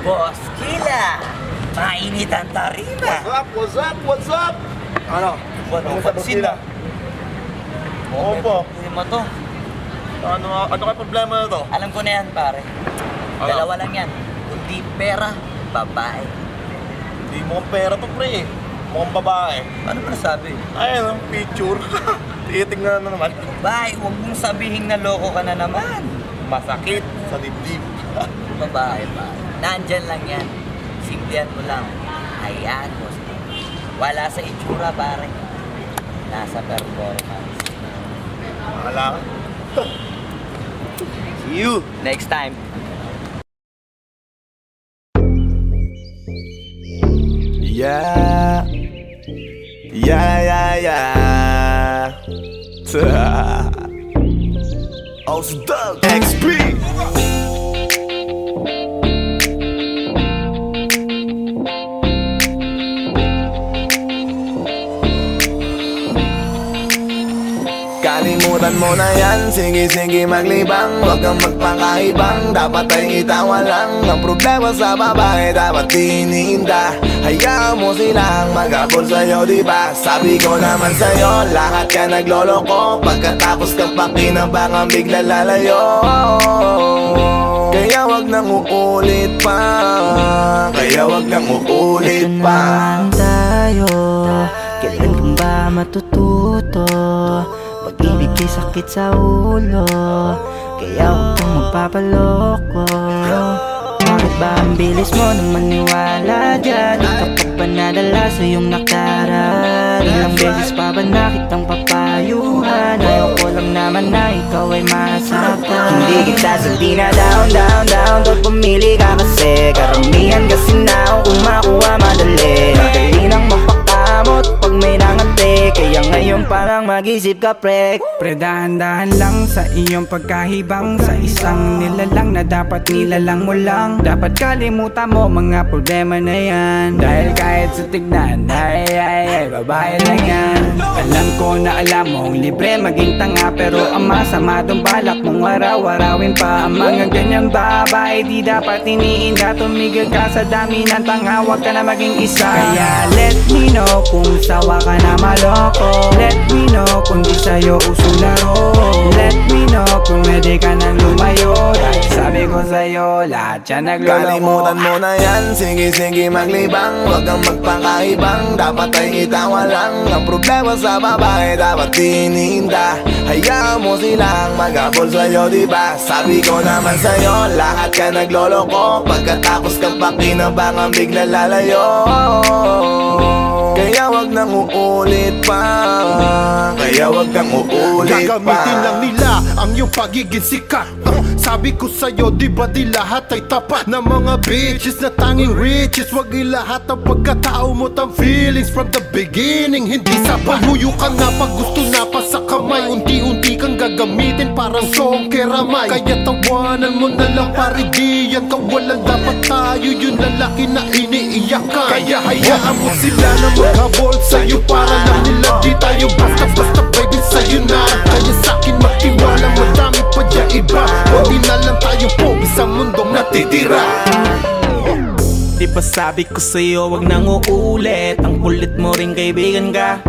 Boss Kila, mainit ang tarima. What's up? What's up? Ano? Ano pansin na? Oo po. Hindi mo to. Ano kayo problema na to? Alam ko na yan, pare. Dalawa lang yan. Kundi pera, babae. Hindi mo pera to, pre. Mukhang babae. Ano ba nasabi? Ayun, picture. Titingnan na naman. Babae, huwag mong sabihin na loko ka na naman. Masakit. Sa dibdib. Babae pa. Nandyan lang yan. Simplihan mo lang. Ayan mo. Wala sa itsura, pare. Nasa performance. Wala ka. See you next time. Yeah. Ozdog XP. Kalimutan mo na yan, sige maglibang. Huwag kang magpakaibang, dapat ay itawa lang. Ang problema sa babae, dapat tinihinda. Hayaan mo silang mag-abol sa'yo, diba? Sabi ko naman sa'yo, lahat ka nagloloko. Pagkatapos kang pakinabangan, bigla lalayo. Kaya wag nang uulit pa. Kaya wag nang uulit Ito pa. naman tayo, kailan kang ba matututo? Pag-ibig ay sakit sa ulo, kaya huwag kang magpapaloko. Bakit ba ang bilis mo na maniwala dyan? Di ka pa ba nadala sa iyong nakaraan? Ilang beses pa ba nakitang papayuhan? Ayaw ko lang naman na ikaw ay masaktan. Hindi kita sabi na down Tot pumili ka kasi karamihan kasi na kung makuha madali. Madali nang mapakamot pag may nangante. Kaya ngayon parang mag-isip ka, pre. Pre, dahan-dahan lang sa iyong pagkahibang. Sa isang nilalang na dapat nilalang mo lang. Dapat kalimutan mo mga problema na yan. Dahil kahit sa tignan, ay, babae lang yan. Alam ko na alam mong libre maging tanga, pero ang masama dong balak mong araw-arawin pa. Ang mga ganyang babae di dapat iniinda. Tumigil ka sa dami ng tanga, wag ka na maging isa. Kaya let me know kung sawa ka na maloko. Let me know kung di sa'yo uso laro. Let me know kung pwede ka nang lumayo. Dahil sabi ko sa'yo, lahat yan nagloloko. Kalimutan mo na yan, sige maglibang. Huwag kang magpakaibang, dapat ay itawa lang. Ang problema sa babae, dapat tinihinda. Hayaan mo silang mag-abol sa'yo, diba? Sabi ko naman sa'yo, lahat ka nagloloko. Pagkatapos kang pakinabangan, bigla lalayo. Kaya wag nang uulit pa. Kaya wag nang uulit pa. Gagamitin lang nila ang iyong pagiging sikat. Sabi ko sa'yo, di ba di lahat ay tapat na mga bitches na tanging riches. Wag ilahat ang pagkatao mo tang feelings from the beginning. Hindi sapat, huyo ka na pag gusto na pa sa kamay. Unti-unti kang gagamitin parang song keramay. Kaya tawanan mo na lang pare, di yan kawalan. Dapat tayo yung lalaki na iniiyakan. Kaya hayaan mo sila na maghabol sa'yo, para lang nila di tayo basta-basta baby sa'yo na. Kaya sa'kin magtiwala, madami pa dyan iba. Hindi na lang tayo po sa mundong natitira. Di ba sabi ko sa'yo, wag nang uulit. Ang kulit mo rin kaibigan ka.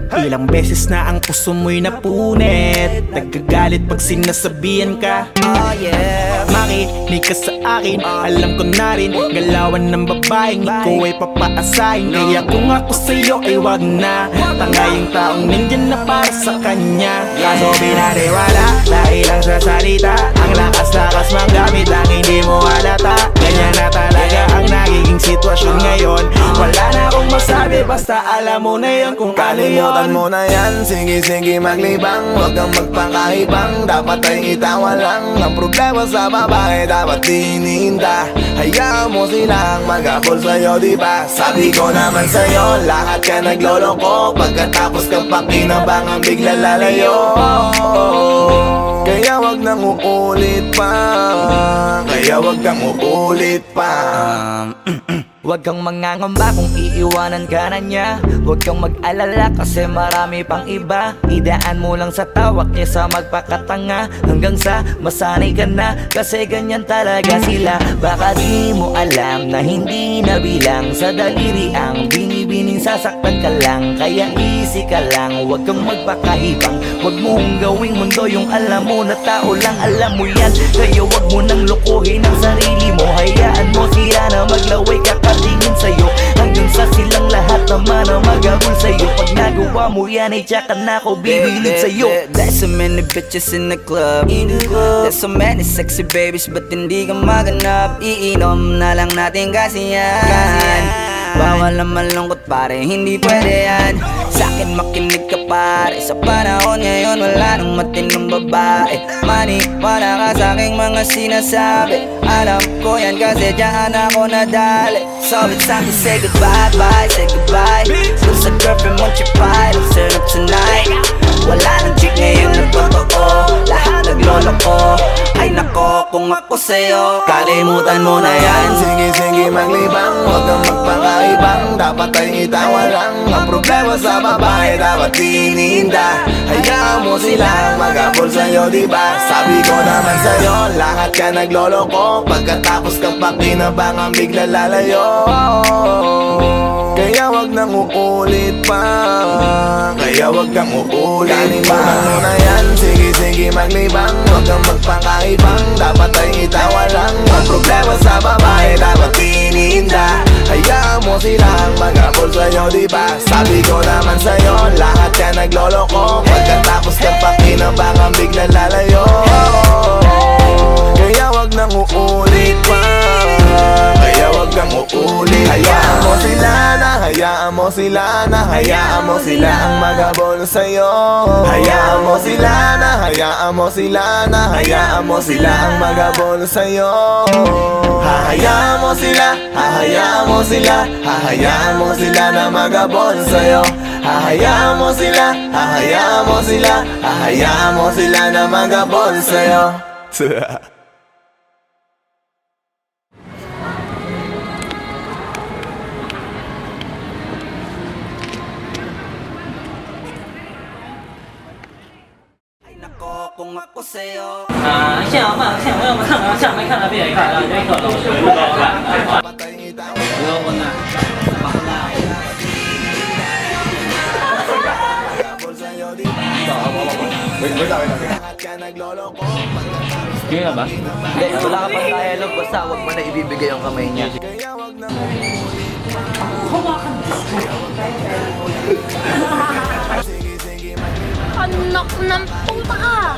Ilang beses na ang puso mo'y napunit. Nagkagalit pag sinasabihan ka. Oh yeah. Makinig ka sa akin, alam ko na rin galawan ng babaeng ikaw ay papaasahin. Kaya kung ako sa'yo ay wag na. Tanga yung taong nandyan na para sa kanya. Kaso binariwala dahil lang sa salita. Ang lakas-lakas magamit lang hindi mo halata. Ganyan na talaga ang nagiging sitwasyon ngayon. Wala na akong masabi, basta alam mo na yun kung ano yun. Kalimutan mo na yan, sige maglibang. Huwag kang magpakaibang, dapat ay itawa lang. Ang problema sa babae, dapat tinihinda. Hayaan mo silang mag-abol sa'yo, diba? Sabi ko naman sa'yo, lahat ka nagloloko. Pagkatapos kang pakinabangan, bigla lalayo. Kaya wag nang uulit pa, kaya wag kang uulit pa. Huwag kang mangangamba kung iiwanan ka na niya. Huwag kang mag-alala kasi marami pang iba. Idaan mo lang sa tawa kesa magpakatanga, hanggang sa masanay ka na, kasi ganyan talaga sila. Baka di mo alam na hindi nabilang sa daliri ang binibining sasaktan ka lang. Kaya easy ka lang, huwag kang magpakahibang. Huwag mong gawing mundo yung alam mo na tao lang alam mo yan. Kaya huwag mo nang lokohin ang sarili mo. Hayaan mo sila na maglaway kakatingin sa'yo, hanggang sa silang lahat naman na magabol sa'yo. Pag nagawa mo yan ay tsaka na ako bibilid sa'yo. There's so many bitches in the club. There's so many sexy babies, but hindi ka maganap. Iinom na lang natin kasi yan. Bawal na malungkot pare, hindi pwede yan. Sa'kin makinig ka pare, sa panahon ngayon wala nang matinong babae. Maniwala ka sa'king mga sinasabi, alam ko yan kasi dyan ako nadali. So it's time to say goodbye, bye, say goodbye. Dun sa girlfriend mo chipay, let's turn up tonight. Wala nang chick ngayon na totoo, lahat naglolo ko. Ay nako, kung ako sa'yo, kalimutan mo na yan. Sige maglibang, huwag kang magpakaibang. Dapat ay itawa lang, ang problema sa babae dapat tininda. Hayaan mo silang magabol sa'yo, diba? Sabi ko naman sa'yo, lahat ka nagloloko. Pagkatapos kang pakinabangan bigla lalayo. Kaya wag nang uulit pa, kaya wag kang uulit pa. Kalimutan mo na yan, sige maglibang. Huwag kang magpakaibang, dapat ay itawa lang. Ang problema sa babae dapat tininda. Hayaan mo silang magabol sa'yo, diba? Sabi ko naman sa'yo, lahat ka nagloloko. Pagkatapos kang pakinabangan bigla lalayo. Kaya wag nang uulit pa, kaya wag kang uulit. Hayaan mo sila na, hayaan mo sila na, hayaan mo sila ang magabol sa'yo. Hayaan mo sila na, hayaan mo sila na, hayaan mo sila ang magabol sa'yo. Hahayaan mo sila, hahayaan mo sila, hahayaan mo sila na magabol sa'yo. Hahayaan mo sila, hahayaan mo sila, hahayaan mo sila na magabol sa'yo. 可我死哦！现在我们看到下面看到别人看到这个东西，不高看。不要问啊，Sige na ba? Hindi, wala ka pang dialogue, basta huwag mo na ibibigay yung kamay niya. Anak ng puta ka!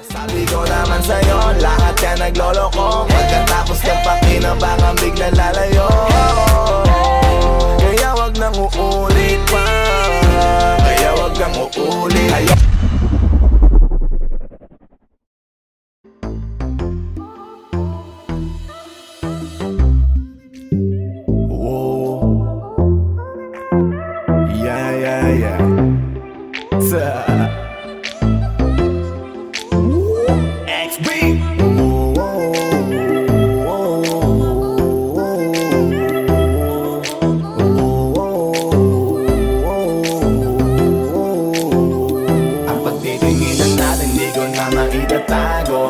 Sabi ko naman sa'yo, lahat ka nagloloko. Pagkatapos kang pakinabangan bigla lalayo. Kaya wag nang uulit pa, kaya wag kang uulit.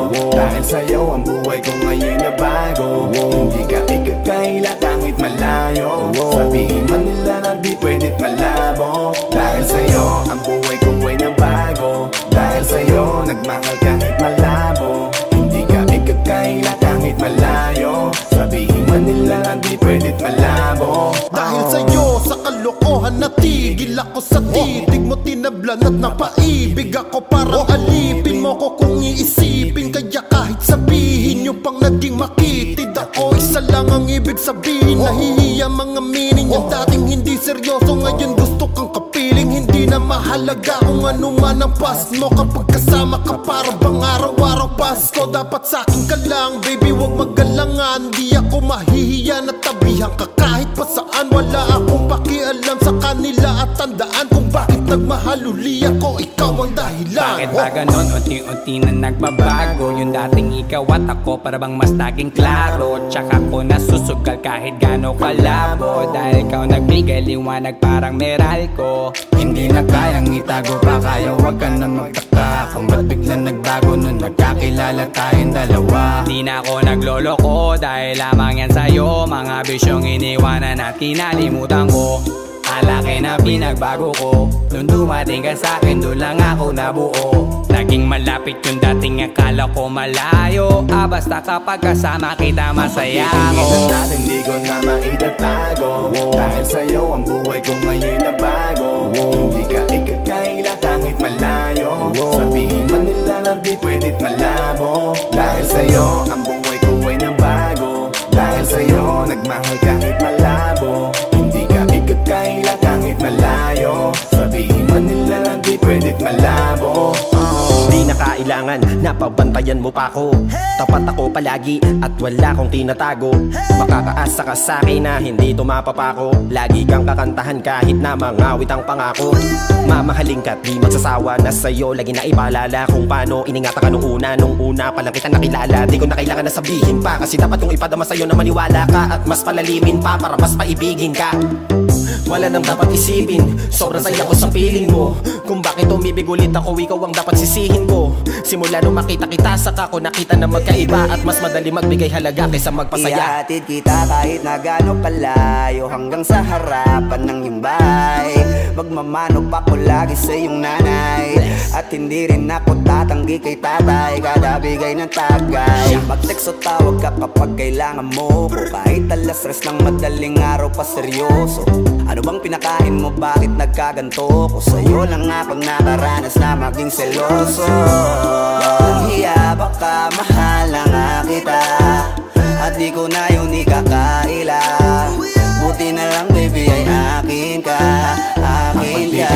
Dahil sa'yo ang buhay ko ngayon na bago. Hindi ka ikakaila kahit malayo. Sabihin man nila na di pwedit malabo. Dahil sa'yo ang buhay ko ay nabago. Dahil sa'yo nagmahal kahit malabo. Hindi ka ikakaila kahit malayo. Sabihin man nila na di pwedit malabo. Dahil sa'yo sa kalokohan natigil ako sa titig mo. Tinablan at napaibig ako parang alipin mo ko kung iisipin. Kaya kahit sabihin nyo pang naging makitid ako, isa lang ang ibig sabihin. Nahihiya mga meaning. Yung dating hindi seryoso ngayon gusto kang kapiling. Hindi na mahalaga kung ano man ang past mo. Kapag kasama ka para bang araw-araw Pasko. Dapat sa'kin ka lang baby, wag magalangan. Di ako mahihiya na tabihan ka kahit pa saan. Wala akong pakialam pakialam sa kanila at tandaan kung bakit nagmahal uli ako. Ikaw ang dahilan. Bakit ba ganon? Unti-unti na nagbabago. Yung dating ikaw at ako para bang mas naging klaro. Tsaka ko nasusugal kahit gano'n kalabo. Dahil ikaw nagbigay liwanag parang Meralco. Hindi na kayang itago pa kaya wag ka na magtaka kung ba't biglang nagbago nung nagkakilala tayong dalawa. Di na ako nagloloko dahil lamang yan sa'yo. Mga bisyong iniwanan at kinalimutan ko. Alaki na pinagbago ko. Nung dumating ka sa'kin, doon lang ako nabuo. Naging malapit yung dating akala ko malayo. Basta kapag kasama kita masaya ako. Tingin natin di ko na maitatago. Dahil sa'yo ang buhay ko ngayon na bago. Hindi ka ikakaila kahit malayo. Sabihin man nila na di pwedit malabo. Dahil sa'yo ang buhay ko ay nabago. Dahil sa'yo nagmahal kahit malabo. Hindi ka ikakaila kahit malayo. Sabihin man nila na di pwedit malabo. Di na kailangan, napabantayan mo pa ako. Tapat ako palagi at wala kong tinatago. Makakaasa ka sa'kin na hindi tumapapako. Lagi kang kakantahan kahit na mangawit ang pangako. Mamahalin ka't di magsasawa na sa'yo. Lagi na ipaalala kung paano iningatan ka nung una pa lang kita nakilala. Di ko na kailangan na sabihin pa, kasi dapat kong ipadama sa'yo na maniwala ka. At mas palalimin pa para mas paibigin ka. Wala nang dapat isipin, sobrang saya ko sa feeling mo. Kung bakit umibig ulit ako, ikaw ang dapat sisihin ko. Simula nung makita kita, saka ko nakita na magkaiba. At mas madali magbigay halaga kaysa magpasaya. Ihatid kita kahit na gano'ng kalayo, hanggang sa harapan ng iyong bahay. Magmamano pa ko lagi sa iyong nanay. At hindi rin ako tatanggi kay tatay, kada bigay ng tagay. Mag-text o tawag ka kapag kailangan mo ko. Kahit alas tres ng madaling araw pa seryoso. Ano bang pinakain mo, bakit nagkaganto ko? Sa'yo lang ako nakaranas na maging seloso. Hiya baka mahal na nga kita, at di ko na yun ikakaila. Buti na lang baby ay akin ka, akin ka.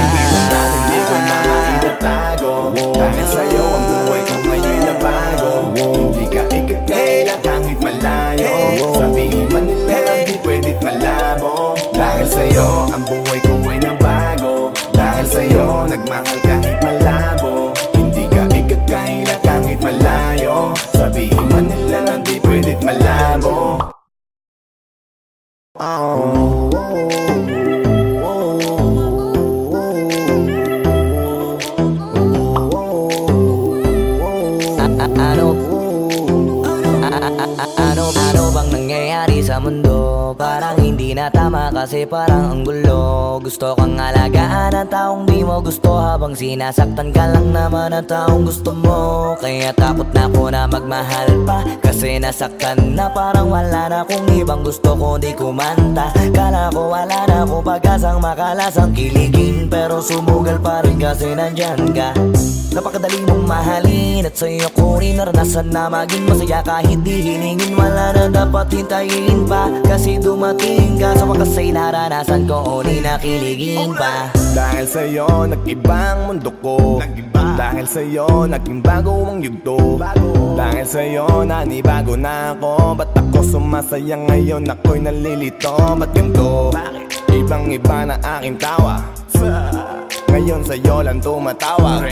Hindi ko na maitatago. Dahil sa'yo ang buhay ko ngayon na bago. Hindi ka ikakaila kahit malayo. Sabihin man nila di pwedit malabo. Dahil sa'yo ang buhay ko ay nabago. Dahil sa'yo nagmahal kahit malabo. Hindi ka ikakaila kahit malayo. Sabihin man nila di pwedit malabo. Ano bang nangyayari sa mundo? Parang hindi na tama kasi parang ang gulo. Gusto kang alagaan ang taong di mo gusto, habang sinasaktan ka lang naman ang taong gusto mo. Kaya takot na ako na magmahal pa, kasi nasaktan na parang wala na akong ibang gusto kundi kumanta. Kala ko wala na ako pag-asang makalasang kiligin, pero sumugal pa rin kasi nandyan ka. Napakadali mong mahalin at sa'yo ko rin naranasan na maging masaya kahit di hilingin. Wala na dapat hintayin pa, kasi dumating ka. Sa wakas ay naranasan ko o di nakiligin pa. Dahil sa'yo nag-ibang mundo ko. Dahil sa'yo naging bago ang yugto. Dahil sa'yo nanibago na ako. Ba't ako sumasaya ngayon, ako'y nalilito? Ba't ganito? Ibang iba na aking tawa. Ngayon sa'yo lang tumatawa.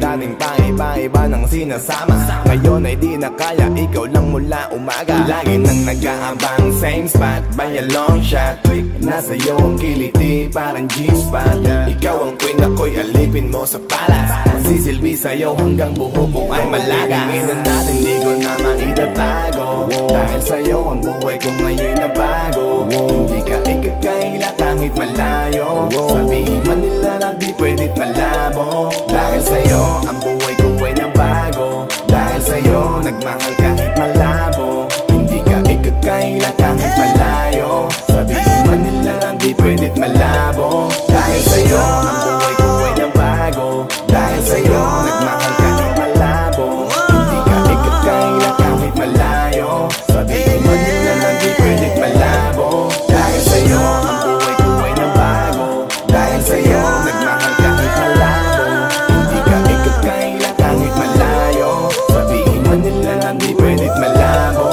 Dating pa iba-iba ng sinasama. Ngayon ay di na kaya, ikaw lang mula umaga. Lagi nang nag-aabang, same spot by a long shot. Nasa iyo ang kiliti, parang G-spot. Ikaw ang queen, ako'y alipin mo sa palas. Magsisilbi sa'yo hanggang buho ko ay malaga. Tingnan natin, di ko na maitatago. Dahil sa'yo ang buhay ko ngayon na bago. Hindi ka ikakaila kahit malayo. Sabihin man nila na di pwedit malabo. Dahil sa'yo ang buhay ko ay nabago. Dahil sa'yo nagmahal kahit malabo. Hindi ka ikakaila kahit malayo. Sabihin man nila na di pwedit malabo. Dahil sa'yo ang buhay ko ay nabago. Dahil sa'yo nagmahal kahit malabo. Hindi ka ikakaila kahit malayo. Sabihin man nila na di pwedit malabo. Dahil sa'yo ang buhay ko ay nabago. Dahil sa'yo nagmahal kahit malabo. Hindi ka ikakaila kahit malayo. Sabihin man nila na di pwedit malabo.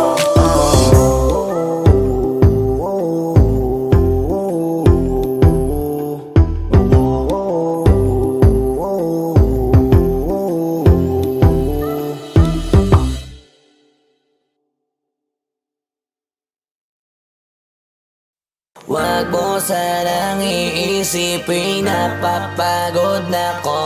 sanang iisipin, napapagod na ko.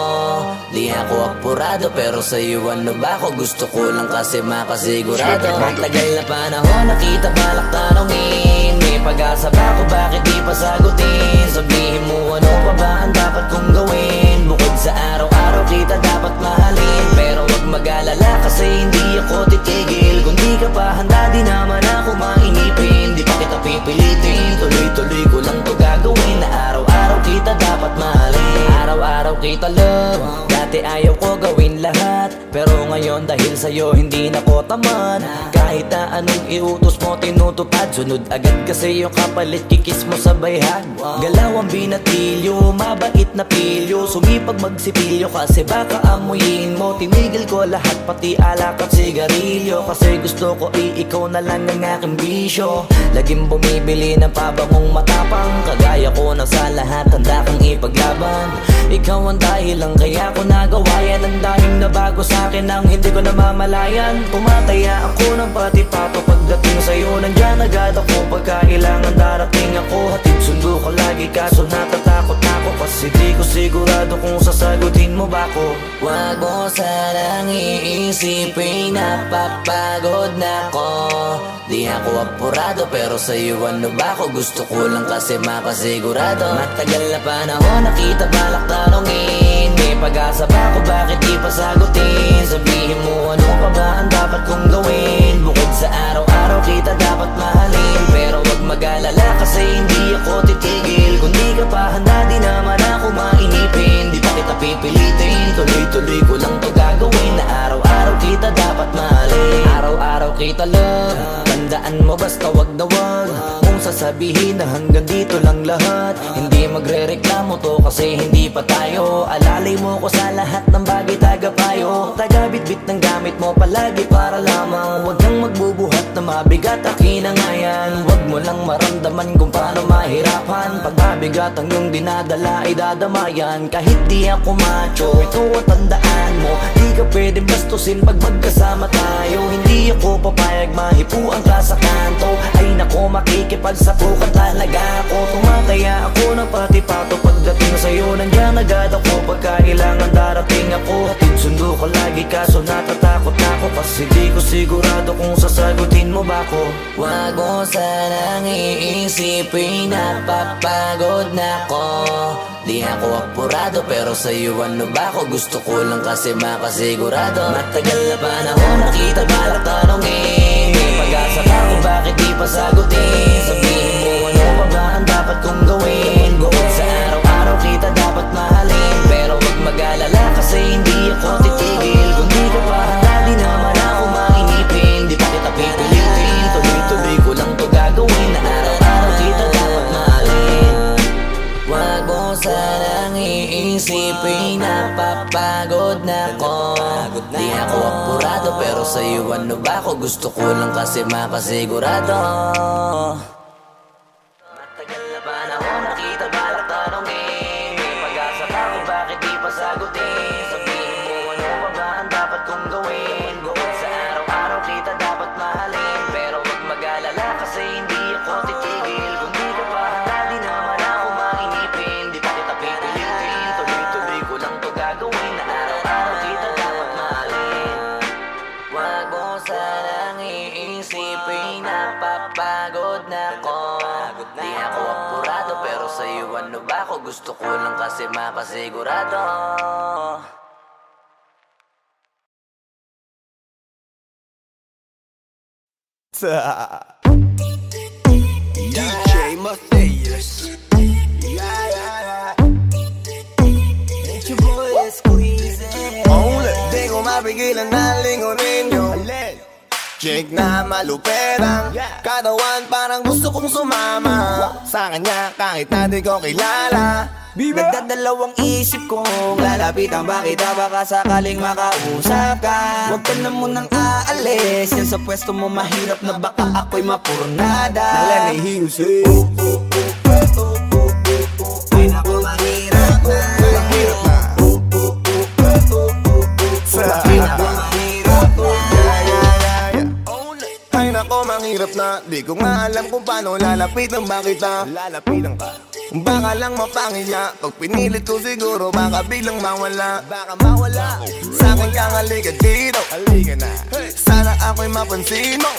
Di ako apurado pero sa'yo ano ba ako? Gusto ko lang kasi makasigurado. Matagal na panahon nakita balak tanongin, may pag-asa ba ako, bakit di pa sagutin? Sabihin mo ano pa ba ang dapat kong gawin? Bukod sa araw-araw kita dapat mahalin, pero wag mag-alala kasi hindi ako titigil. Kung di ka pa handa di naman ako mainipin, di pa kita pipilitin, tuloy-tuloy ko lang to gagawin. Na araw-araw kita dapat mahalin, araw-araw kita love. Dati ayaw ko gawin lahat, pero ngayon dahil sa'yo hindi na ko tamad. Kahit na anong iutos mo tinutupad, sunod agad kasi yung kapalit kikis mo sa bayhan. Galaw ang binatilyo, mabait na pilyo, sumipag magsipilyo kasi baka amuyin mo. Tinigil ko lahat pati alak at sigarilyo, kasi gusto ko ikaw na lang ang aking bisyo. Laging bumibili ng pabangong matapang, kagaya ko na sa lahat handa kang ipaglaban. Ikaw ang dahilan kaya ko nagawa yan, ang daming nabago sa'kin ang hindi ko namamalayan. Pumataya ako ng pati-pato, pagdating sa'yo nandyan agad ako. Pagkailangan darating ako, hatid sundo ka lagi kaso natatakot ako, kasi di ko sigurado kung sasagutin mo ba ko. Wag mo sanang iisipin, napapagod na ko. Di ako apurado pero sa'yo ano ba ako? Gusto ko lang kasi makasigurado. Matagal na panahon nakita balak tanongin, may pag-asa ba ako, bakit di pa sagutin? Sabihin mo ano pa ba ang dapat kong gawin? Bukod sa araw-araw kita dapat mahalin, pero wag mag-alala kasi hindi ako titigil. Kung di ka pa handa di naman ako mainipin, di pa kita pipilitin, tuloy-tuloy ko lang to gagawin. Na araw-araw kita dapat mahalin, araw-araw kita love. Tandaan mo basta wag na wag mong sasabihin na hanggang dito lang lahat. Hindi magre-reklamo to kasi hindi pa tayo. Alalay mo ko sa lahat ng bagay, tagapayo. Tagabitbit ng gamit mo palagi para lamang wag kang magbubuhat na mabigat, akin na nga yan. Wag mo lang maramdaman kung paano mahirapan, pag mabigat ang iyong dinadala ay dadamayan. Kahit di ako macho, ito ang tandaan mo, di ka pwedeng bastusin pag magkasama tayo. Hindi ako papayag mahipuan ka sa kanto, ay nako makikipagsapukan talaga ako. Tumataya ako ng pati-pato, pagdating sa'yo nandyan agad ako. Pagkailangan darating ako, hatid sundo ko lagi kaso natatakot ako, kasi di ko sigurado kung sasagutin mo ba ko. Wag mo sanang iisipin, napapagod na ko. Di ako apurado pero sa'yo ano ba ako? Gusto ko lang kasi makasigurado. Matagal na panahon nakita balak tanongin, may pag-asa ba ako, bakit di pa sagutin? Sabihin mo ano pa ba ang dapat kong gawin? Bukod sa araw-araw kita dapat mahalin, pero wag mag-alala kasi hindi ako titigil. Kung di ka pa handa di naman ako mainipin, di pa kita pipilitin, tuloy-tuloy ko lang to gagawin. Na araw-araw kita dapat mahalin. Wag mo sanang iisipin, napapagod na ko. Di ako apurado pero sa'yo ano ba ako? Gusto ko lang kasi makasigurado. Matagal na panahon nakita balak tanongin, may pag-asa ba ako, bakit di pa sagutin? Sabihin mo ano pa ba ang dapat kong gawin? Bukod sa araw-araw kita dapat mahalin, pero wag mag-alala kasi hindi ako titigil. Kung di ka pa handa di naman ako mainipin, di pa kita pipilitin, tuloy-tuloy ko lang to gagawin. Na araw-araw kita dapat mahalin. Wag mo sanang iisipin, napapagod na ko. Di ako apurado pero sa'yo ano ba ako? Gusto ko lang kasi makasigurado. DJ Matthias. It's your boy Squeezy. Di ko mapigilan na lingunin yung chick na maluperang katawan, parang gusto kong sumama sa kanya kahit na di ko kilala. Nagdadalawang isip kong lalapitan ba kita, baka sakaling makausap ka. Huwag ka na munang aalis, yan sa pwesto mo mahirap na baka ako'y mapurnada. Nalanihiusin ay naku mahirap na, mahirap na. Ay nako, manghirap na. Di ko nga alam kung paano lalapitan ba kita. Lalapitan ka. Baka lang mapangiya, pag pinilit ko siguro baka biglang mawala. Baka mawala. Sa'kin kang halika dito, halika na. Sana ako'y mapansin mo.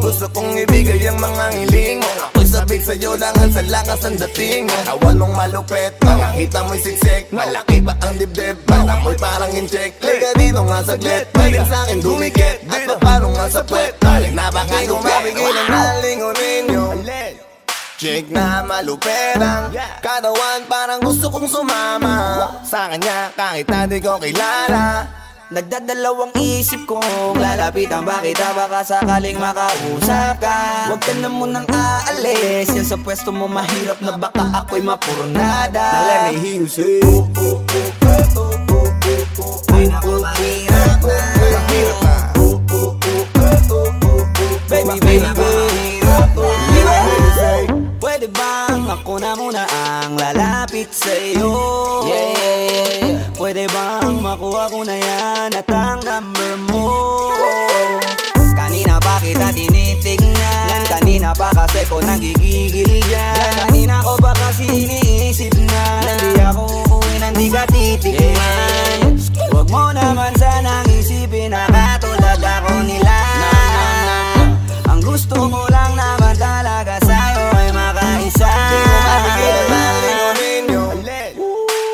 Gusto kong ibigay ang mga hiling mo. Ako'y sabik sa'yo dahil sa lakas ang dating mo. Awan mong malupet, makakita mo'y siksik. Malaki ba ang dibdib, mata mo'y parang incheck. Liga dito nga saglit, pwedeng sa'kin dumikit. At paparong nga sa puwet, na baka gumabigilan na lingunin nyo. Chick na malupet ang katawan, parang gusto kong sumama sa kanya kahit na di ko kilala. Nagdadalawang isip kong lalapitan ba kita, baka sakaling makausap ka. Huwag ka na munang aalis, yan sa pwesto mo mahirap na baka ako'y mapurnada. Now let me hear you say ay naku mahirap na, mahirap na. Baby, baby, mahirap na. Pwede bang ako na muna ang lalapit sa'yo? Yeah. Pwede bang makuha ko na yan at ang number mo? Kanina pa kita tinitignan, kanina pa kasi ko nagigigil dyan. Kanina ko pa kasi iniisip na hindi ako uuwi nang di ka titignan. Huwag mo naman sanang isipin na katulad ako nila. Ang gusto ko lang naman talaga sa'yo ay makaisa. Di ko mapigilan na lingunin yung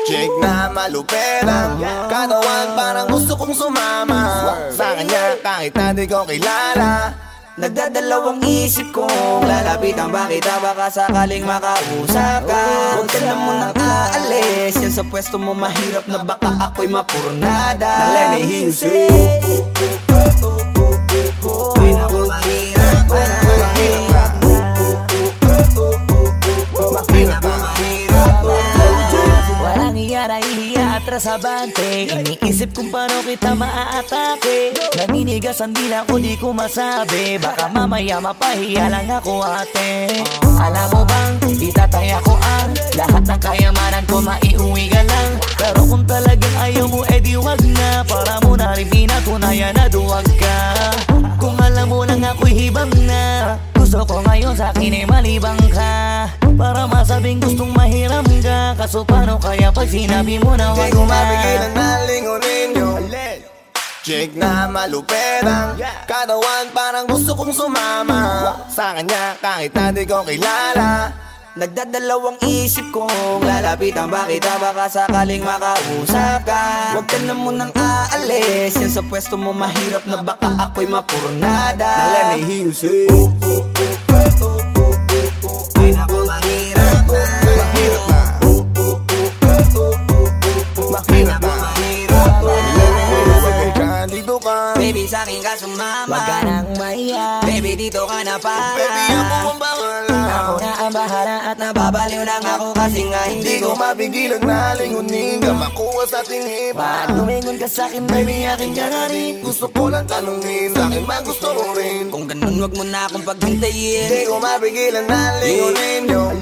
chick na malupet ang katawan, parang gusto kong sumama sa kanya kahit na di ko kilala. Nagdadalawang isip kong lalapitan ba kita, baka sakaling makausap ka. Huwag ka na munang aalis, yan sa pwesto mo mahirap na baka ako'y mapurnada. Now let me hear you say ay naku mahirap, ay naku mahirap na, mahirap na, mahirap na. Walang iya na ihiya atras abante, iniisip kung paano kita maaatake. Naninigas ang dila ko, di ko masabi, baka mamaya mapahiya lang ako ate. Alam mo bang, itatay ako ang lahat ng kayamanan ko, maiuwi ka lang. Pero kung talagang ayaw mo, edi wag na, para mo na rin pinatunayan na duwag ka. Kung alam mo lang ako'y hibang na, gusto ko ngayon sa'kin ay malibang ka, para masabing gustong mahiram ka. Kaso paano kaya pag sinabi mo na wag di ko na? mapigilan na lingunin yung chick na malupet ang katawan, parang gusto kong sumama sa kanya kahit na di ko kilala. Nagdadalawang isip kong lalapitan ba kita, baka sakaling makausap ka. Huwag ka na munang aalis, yan sa pwesto mo mahirap na baka ako'y mapurnada. Now let me hear you say ay naku mahirap na, mahirap na, mahirap na, mahirap na. Dito ka, baby sa'kin ka sumama, Wag ka nang maiya, baby dito ka na para. baby ako ang bahala. ako na ang bahala at Nababaliw lang ako kasi nga Hindi ko mapigilan na lingunin ka, makuha sa tingin. Bakit tumingon ka sa'kin, baby, akin ka na rin. Gusto ko lang tanungin, sa'kin ba gusto mo rin? kung ganun wag mo na akong paghintayin. Hindi ko mapigilan na lingunin yung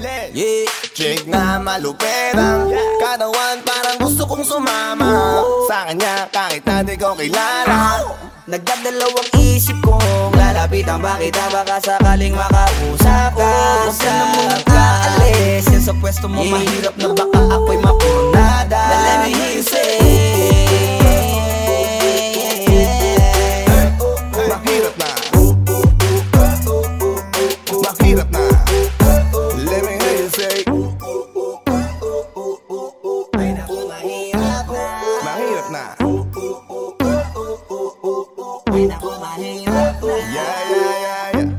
chick na malupet ang katawan, parang gusto kong sumama sa kanya kahit na di ko kilala. Nagdadalawang isip kong lalapitan ba kita, baka sakaling makausap ka. Huwag ka na munang aalis, yan sa pwesto mo mahirap na baka ako'y mapurnada. Now let me hear you say Mahirap na, mahirap na. Let me hear you say mahirap na. Yeah.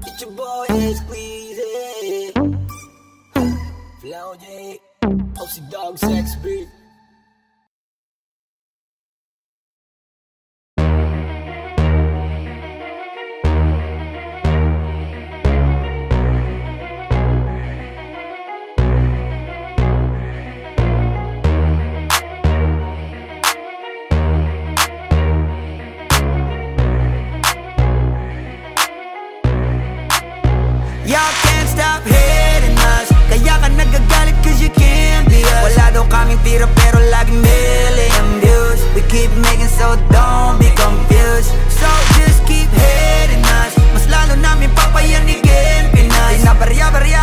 It's your boy Squeezy, Flow J, Oxy Dog Sex Beat. Y'all can't stop hating us, kaya ka nagagalit cause you can't be us. Wala daw kaming tira pero lagi million views. We keep making so don't be confused. So just keep hating us, mas lalo namin papayanigin Pinas. Di na barya-barya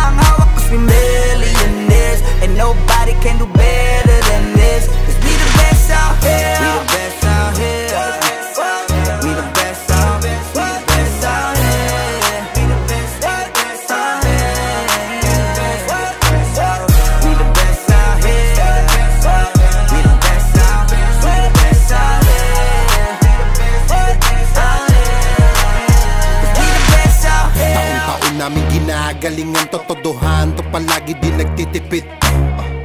pinanggagalingan, totodohan to palagi di nagtitipid.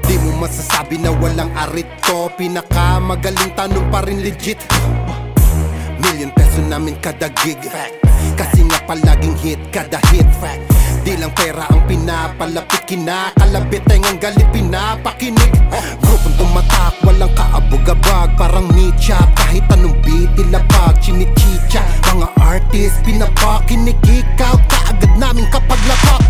Di mo masasabi na walang arit to, pinakamagaling tanong pa rin legit. ₱1,000,000 namin kada gig, kasi nga palaging hit kada hit. Di lang pera ang pinapalapit, kinakalabit ay ngang galit pinapakinig. Grupong tumatak, walang kaabog-abag, parang meet-up, kahit anong beat ilapag, chinichicha. Mga artist, pinapakinig, ikaw kaagad namin kapag lapak.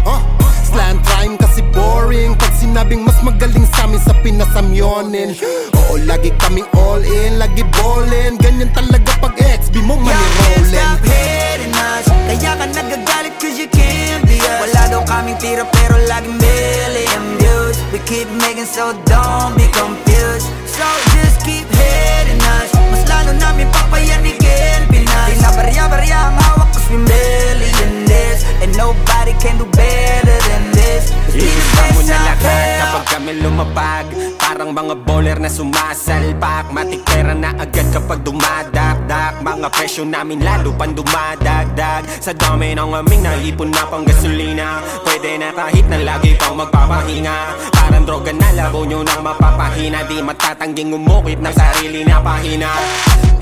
Slant rhyme kasi boring, pag sinabing mas magaling sa amin sa pinasamyonin. Oo, lagi kaming all in, lagi ballin', ganyan talaga pag XB mo money rollin'. Stop hating us, kaya ka nagagalit cause you can't be us. Wala daw kaming tira pero laging million views. We keep making so don't be confused. So just keep hating us, mas lalo namin papayanigin Pinas. Di na barya-barya ang hawak cause we millionaires, and nobody can do better than this. Iisa mo na lahat kapag kami lumapag, parang mga bowler na sumasalpak. Matik pera na agad kapag dumadakdak, mga presyo namin lalo pang dumadagdag. Sa dami ng aming naipon na pang gasolina, pwede na kahit na lagi pang magpapahinga. Parang droga na labo nyo nang mapapahina, di matatangging umukit ng sarili na pahina.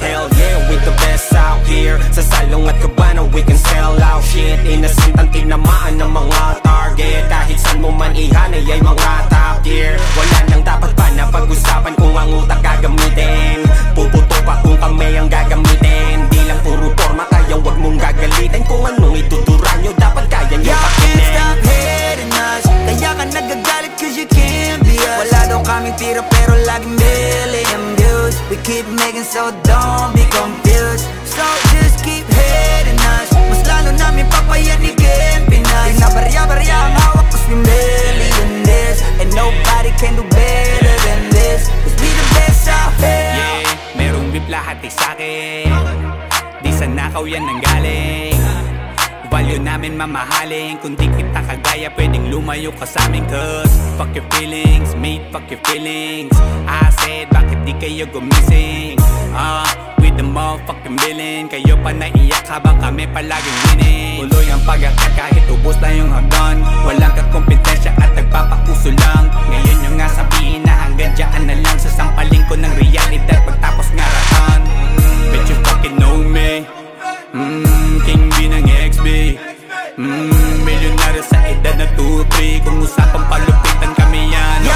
Hell yeah, we the best out here. Sa salong at kabana we can sell out shit. Innocent ang tinamaan ng mga target, kahit saan mo man ihanay ay mga top tier. Wala nang dapat pa na pag-usapan kung ang utak gagamitin. Puputo pa kung kami ang gagamitin. Di lang puro forma, kaya wag mong gagalitin. Kung anong ituturan nyo, dapat kaya nyo pakinin. Stop hating us, kaya ka nagagalit cause you can't be us. Wala daw kaming tira pero laging million views. We keep making so don't be confused. So just keep hating us, mas lalo namin papayanigin Pinas. Di na barya-barya ang hawak cause we millionaires, and nobody can do better than this. Cause we the best out here. Yeah, merong beef lahat sa'kin, di sa nakaw yan nanggaling. Value namin mamahalin, kung di kita kagaya pwedeng lumayo ka sa amin. Cause fuck your feelings, mate, fuck your feelings. I said, bakit di kayo gumising? With the motherfucking billing, kayo pa naiyak habang kami palaging winning. Tuloy ang pag-akat kahit ubos na yung hagdan, walang kakompetensya at nagpapakuso lang. Ngayon yung nga sabihin na hanggang dyan na lang, sasampaling ko ng realidad pagtapos ngaratan. Bet you fucking know me, King B ng XB, milyonaryo sa edad na 2-3. Kung usapang palupitan kami yan. Yo,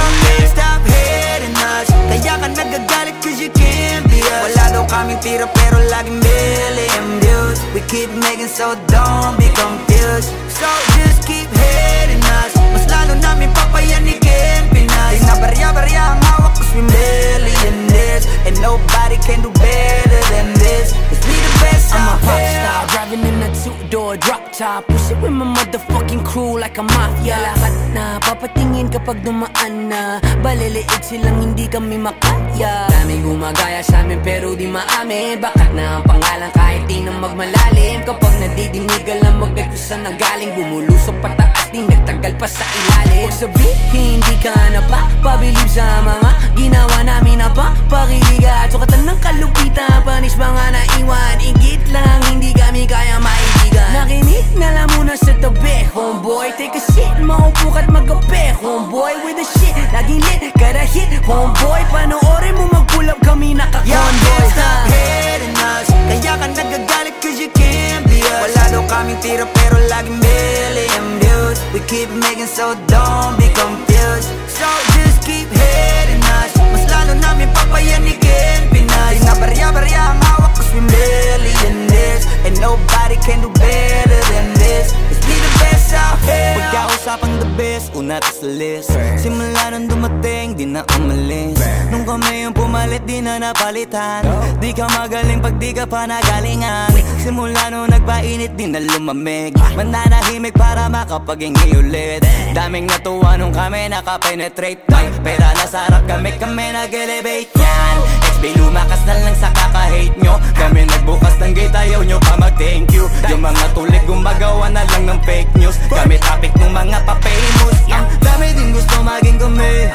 stop hating us, kaya ka nagagalit cause you can't be us. Wala daw kaming tira pero laging million views. We keep making so don't be confused. So just keep hating us, mas lalo namin papayanigin Pinas. Di na barya-barya ang hawak cause we millionaires, and nobody can do better than this. Cause we the best out here. I'm a pop star, driving in a two-door drop top, push it with my motherfucking crew like a mafia. Lahat na papatingin kapag dumaan na, baliliit silang hindi kami makaya. Daming gumagaya sa amin pero di maamin, bakat na ang pangalan kahit di na magmalalim. Kapag nadidinigal ang magdagkusan na galing, bumulusok pataas di nagtagal pa sa ilalim. Huwag sabihin hindi ka na pa pabilib sa mga ginawa namin na pa pakiliga. Sukatan ng kalupitan, panis mga naiwan, ingit lang hindi kami kaya maibigan. Nakinig na lang muna sa tabi, homeboy. Take a shit, maupo ka't magabi, homeboy. With the shit, laging lit, kada hit, homeboy. Panoorin mo mag-pull up kami naka-convoy. Stop hating us, kaya ka nagagalit cause you can't be us. Wala daw kaming tira pero laging million views. We keep making so don't be confused. So just keep hating us, mas lalo namin papayanigin Pinas. Di na barya-barya ang hawak cause we millionaires, and nobody can do better than this. Cause we the best out here. Pagkausapang the best, una to sa list. Simula nung dumating, di na umalis. Nung kami yung pumalit, di na napalitan. Di ka magaling pag di ka pa nagalingan. Simula nung nagpainit, di na lumamig. Mananahimik para makapaghingi ulit. Daming natuwa nung kami nakapenetrate. Pera na sarap kami nag-elevate yan. XB lumakas na lang sa kaka-hate nyo. Kami nagbukas ng gate, ayaw nyo pa mag-thank you. Yung mga tulik gumagawa na lang ng fake news. Kami topic ng mga pa-famous. Ang dami din gusto maging kami,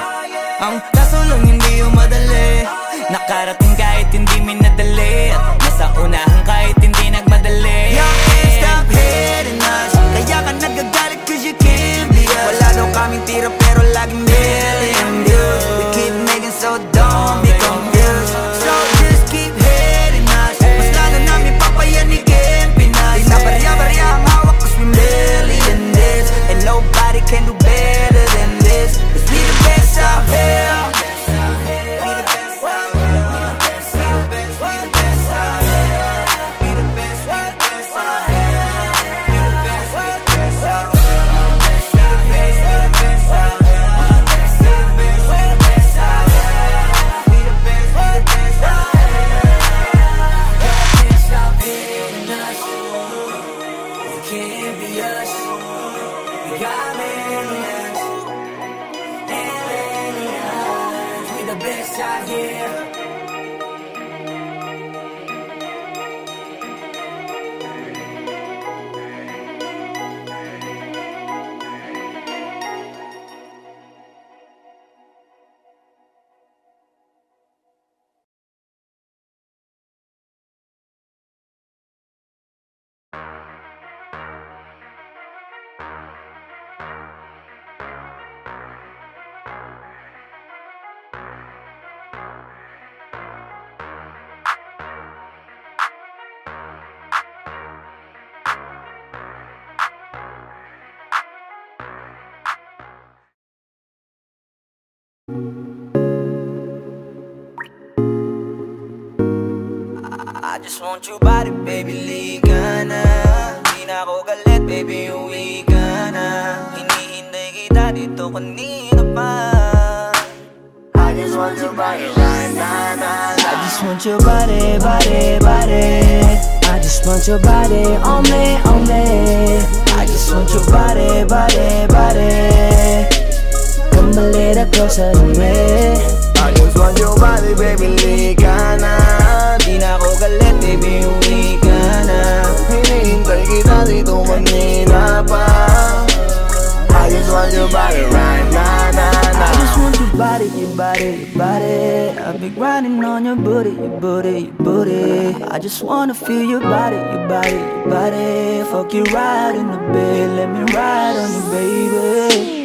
ang kaso lang hindi yung madali. Nakarating kahit hindi minadali, at nasa unahan kahit hindi nagmadali. Yo, stop hating us, kaya ka nagagalit cause you can't best out here. I just want your body, baby, liga na. Di na ako galit, baby, uwi ka na. Hinihintay kita dito kanina pa. I just want your body right now, nah, nah. I just want your body, body, body. I just want your body on me, on me. I just want your body, body, body. Come a little closer to me. I just want your body, baby, liga na. Di na ako galit, baby, uwi ka na. Hinihintay kita dito kanina pa. I just want your body right now, nah, nah. I just want your body, your body, your body. I've been grinding on your booty, your booty, your booty. I just wanna feel your body, your body, your body. Fuck you right in the bed, let me ride on you, baby.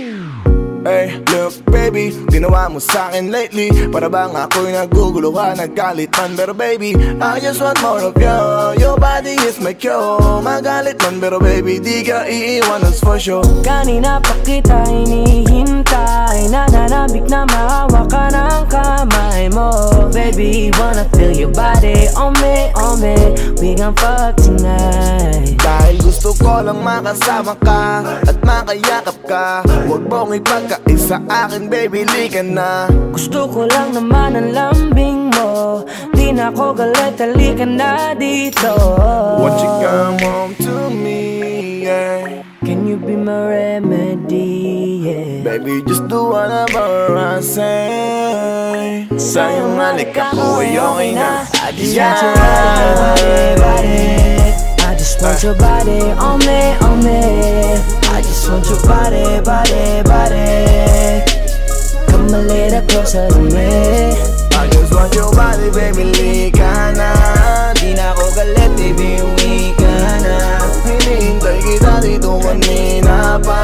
Hey, look baby, ginawa mo sa'kin lately. Para bang ako'y nagugulo ka, naggalit man. Pero baby, I just want more of you. Your body is my cure. Magalit man, pero baby, di ka iiwan, that's for sure. Kanina pa kita hinihintay, nananabik na maawa ka ng kamay mo. Baby, wanna feel your body on me, on me. We gon' fuck tonight. Dahil gusto ko lang makasama ka at makayakap ka. Huwag mong ipagkaisa akin, baby, lika na. Gusto ko lang naman ang lambing mo. Di na ako galit, halika na dito. Won't you come home to me, yeah. Can you be my remedy, yeah. Baby, just do whatever I say. Sa'yong halik ako ay okay na. I just want your body, body. I just want your body on me, on me. I just want your body, body, body. Come a little closer to me. I just want your body, baby, lika na. Di na ako galit, baby, uwi ka na. Hinihintay kita dito kanina pa.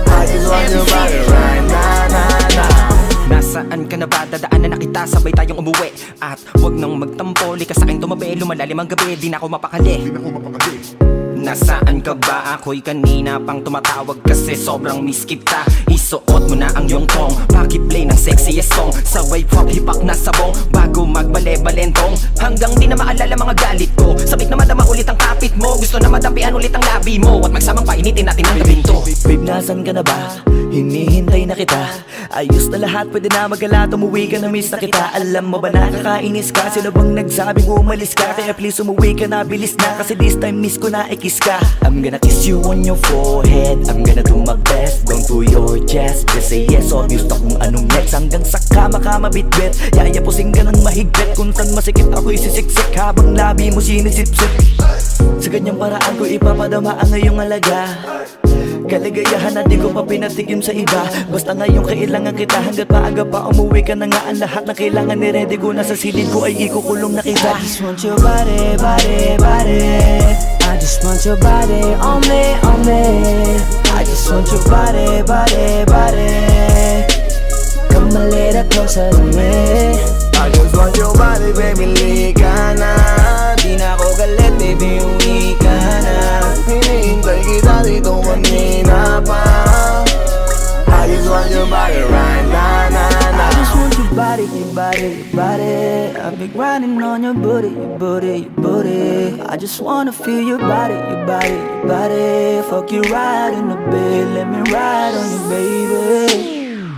I just want your body right now, nah, nah. Nasaan ka na ba? Dadaanan na kita, sabay tayong umuwi. At wag nang magtampo, lika sa'kin tumabi. Lumalalim ang gabi, di na ako mapakali. Nasaan ka ba? Ako'y kanina pang tumatawag kasi sobrang miss kita. Isuot mo na ang iyong tong, pakiplay ng sexiest song. Sabay pop hipak na sabong, bago magbale-balentong. Hanggang di na maalala mga galit ko. Sabik na madama ulit ang kapit mo. Gusto na madampian ulit ang labi mo. At magsamang painitin natin ang gabing to. Babe, nasan ka na ba? Hinihintay na kita. Ayos na lahat, pwede na magala. Umuwi ka na, miss na kita. Alam mo ba nakakainis ka? Sino bang nagsabing umalis ka? Kaya please umuwi ka na, bilis na. Kasi this time miss ko na kiss ka. I'm gonna kiss you on your forehead. I'm gonna do my best, down to your chest. Just say yes, obvious na kung anong next. Hanggang sa kama ka mabitbit. Yayapusing ka ng mahigpit. Kung saan masikip ako isisiksik, habang labi mo sinisipsip. Sa ganyang paraan ko ipapadama ang ngayong alaga. Kaligayahan na di ko pa pinatigim sa iba. Basta ngayon kailangan kita. Hanggat maaga pa umuwi ka na nga. Ang lahat na kailangan ni-ready ko na sa silid ko ay ikukulong na kita. I just want your body, body, body. I just want your body on me, on me. I just want your body, body, body. Come a little closer to me. I just want your body, baby, lika na. Di na ako galit, baby, uwi ka na. Hinihintay kita dito kanina pa. I just want your body right now, nah, nah. I just want your body, your body, your body. I've been grinding on your booty, your booty, your booty. I just wanna feel your body, your body, your body. Fuck you right in the bed, let me ride on you, baby.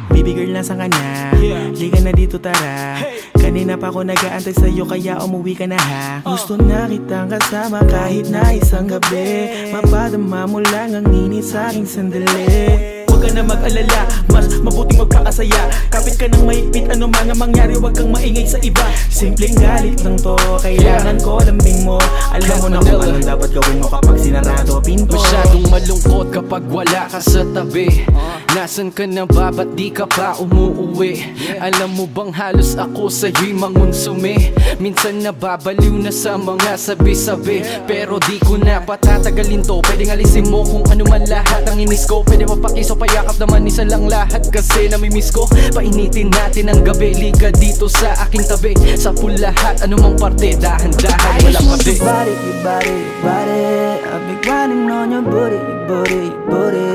Baby girl, nasan ka na? Liga na dito, tara. Kanina pa ako nag-aantay sa'yo, kaya umuwi ka na ha. Gusto na kitang kasama kahit na isang gabi. Mapadama mo lang ang init sa'king sandali. Huwag ka na mag-alala, mas mabuting magpakasaya. Kapit ka ng mahigpit, ano man ang mangyari, huwag kang maingay sa iba. Simpleng galit lang to, kailangan ko lambing mo. Alam mo na kung anong dapat gawin mo kapag sinarado pinto. Masyadong malungkot kapag wala ka sa tabi. Nasaan ka na ba, ba't di ka pa umuuwi? Alam mo bang halos ako sa'yo'y mangonsume? Minsan nababaliw na sa mga sabi-sabi, pero di ko na patatagalin to. Pwedeng alisin mo kung ano man lahat ang inis ko. Pwede mapakiso, payakap naman isa lang lahat, kasi namimiss ko. Painitin natin ang gabi, liga dito sa aking tabi. Sa full lahat, anumang parte, dahan-dahan, walang pabi. You body, you body, you body. I've been grinding on your booty, your booty, your booty.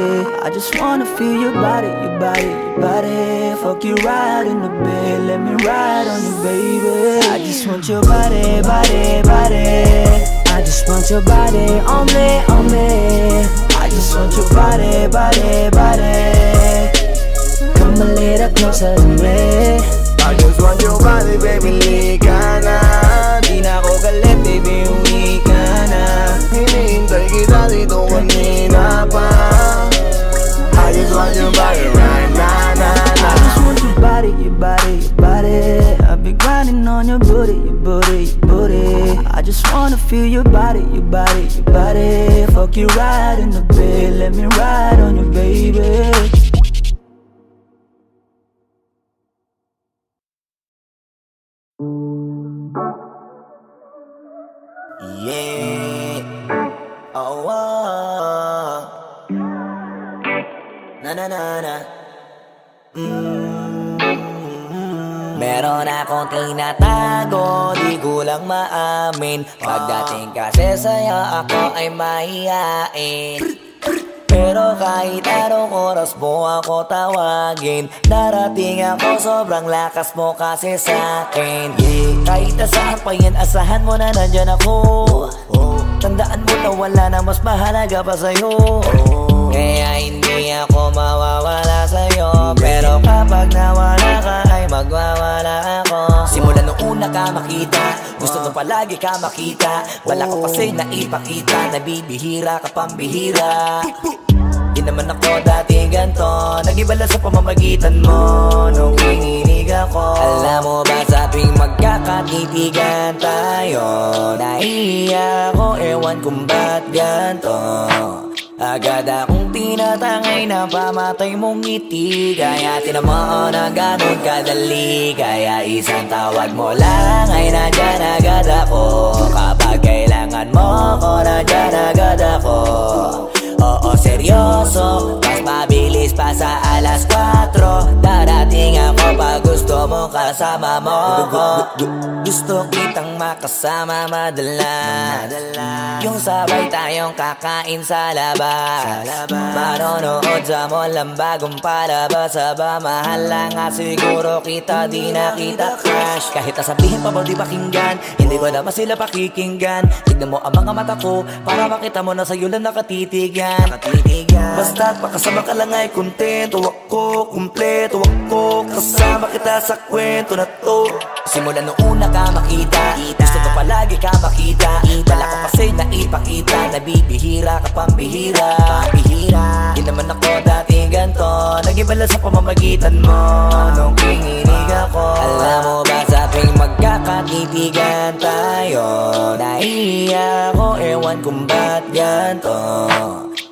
I just wanna feel your body, your body, your body. Fuck you right in the bed, let me ride on you, baby. I just want your body, body, body. I just want your body on me, on me. I just want your body, body, body. Come a little closer to me. I just want your body, baby, lika na. Di na ako galit, baby, uwi ka na. Hinihintay kita dito kanina pa. I just want your body right now, now, now. I just want your body, your body, your body. I've been grinding on your booty, your booty, your booty. I just wanna feel your body, your body, your body. Fuck you right in the bed, let me ride on you, baby. Yeah. Oh, oh. Na na na na. Meron akong tinatago, di ko lang maamin. Pagdating kasi sa'yo, ako ay mahihain. Pero kahit anong oras mo ako tawagin, darating ako, sobrang lakas mo kasi sa'kin. Kahit nasaan pa yan, asahan mo na nandyan ako. Tandaan mo na wala na mas mahalaga pa sa'yo. Kaya hindi ako mawawala sa'yo, pero kapag nawala ka ay magwawala ako. Simula nung una ka makita, gusto mo palagi ka makita. Wala ka kasi naipakita, nabibihira ka pambihira. Di naman ako dati ganto, nag-iba lang sa pamamagitan mo nung kininig ako. Alam mo ba sa tuwing magkakatitigan tayo, nahiya ako, ewan kung ba't ganto. Agad akong tinatangay na pamatay mong ngiti, kaya tinamaan na ganun kadali. Kaya isang tawag mo lang ay nandyan agad ako. Kapag kailangan mo ko, nandyan agad ako. Oo, seryoso, mas mabilis pa sa alas 4. Darating ako pag gusto mo kasama mo ko. Gusto kitang makasama madalas, yung sabay tayong kakain sa labas, manonood sa mall ang bagong palabas. Aba, mahal lang nga siguro kita, di na kita crush. Kahit nasabihin pa mo di pakinggan, hindi ko naman sila pakikinggan. Tignan mo ang mga mata ko, para makita mo na sa'yo lang nakatitigan. Basta't makasama ka lang ay kontento ako, kumpleto ako. Kasama kita sa kwento na to. Simula nung una ka makita, gusto ko palagi ka makita. Wala ka kasi naipakita, nabibihira ka pambihira. Di naman ako dati ganto, nag-iba lang sa pamamagitan mo nung kininig ako. Alam mo ba sa tuwing magkakatitigan tayo, nahiya ako, ewan kung ba't ganto.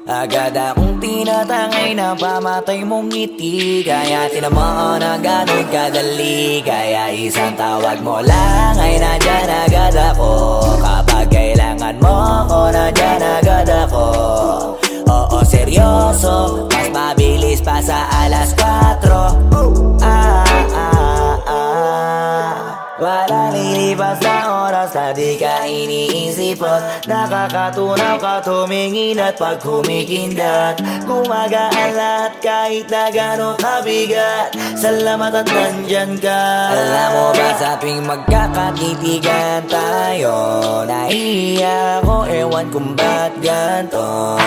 Agad akong tinatangay na pamatay mong ngiti, kaya tinamaan na ganun kadali. Kaya isang tawag mo lang ay nandyan agad ako. Kapag kailangan mo ko, nandyan agad ako. Oo, seryoso, mas mabilis pa sa alas 4. Walang lilipas na oras na di ka iniisipot. Nakakatunaw ka tumingin at pag humikindat, gumagaan lahat kahit na gano'ng kabigat. Salamat at nandyan ka. Alam mo ba sa tuwing magkakatitigan tayo, nahiya ako, ewan kung ba't ganto.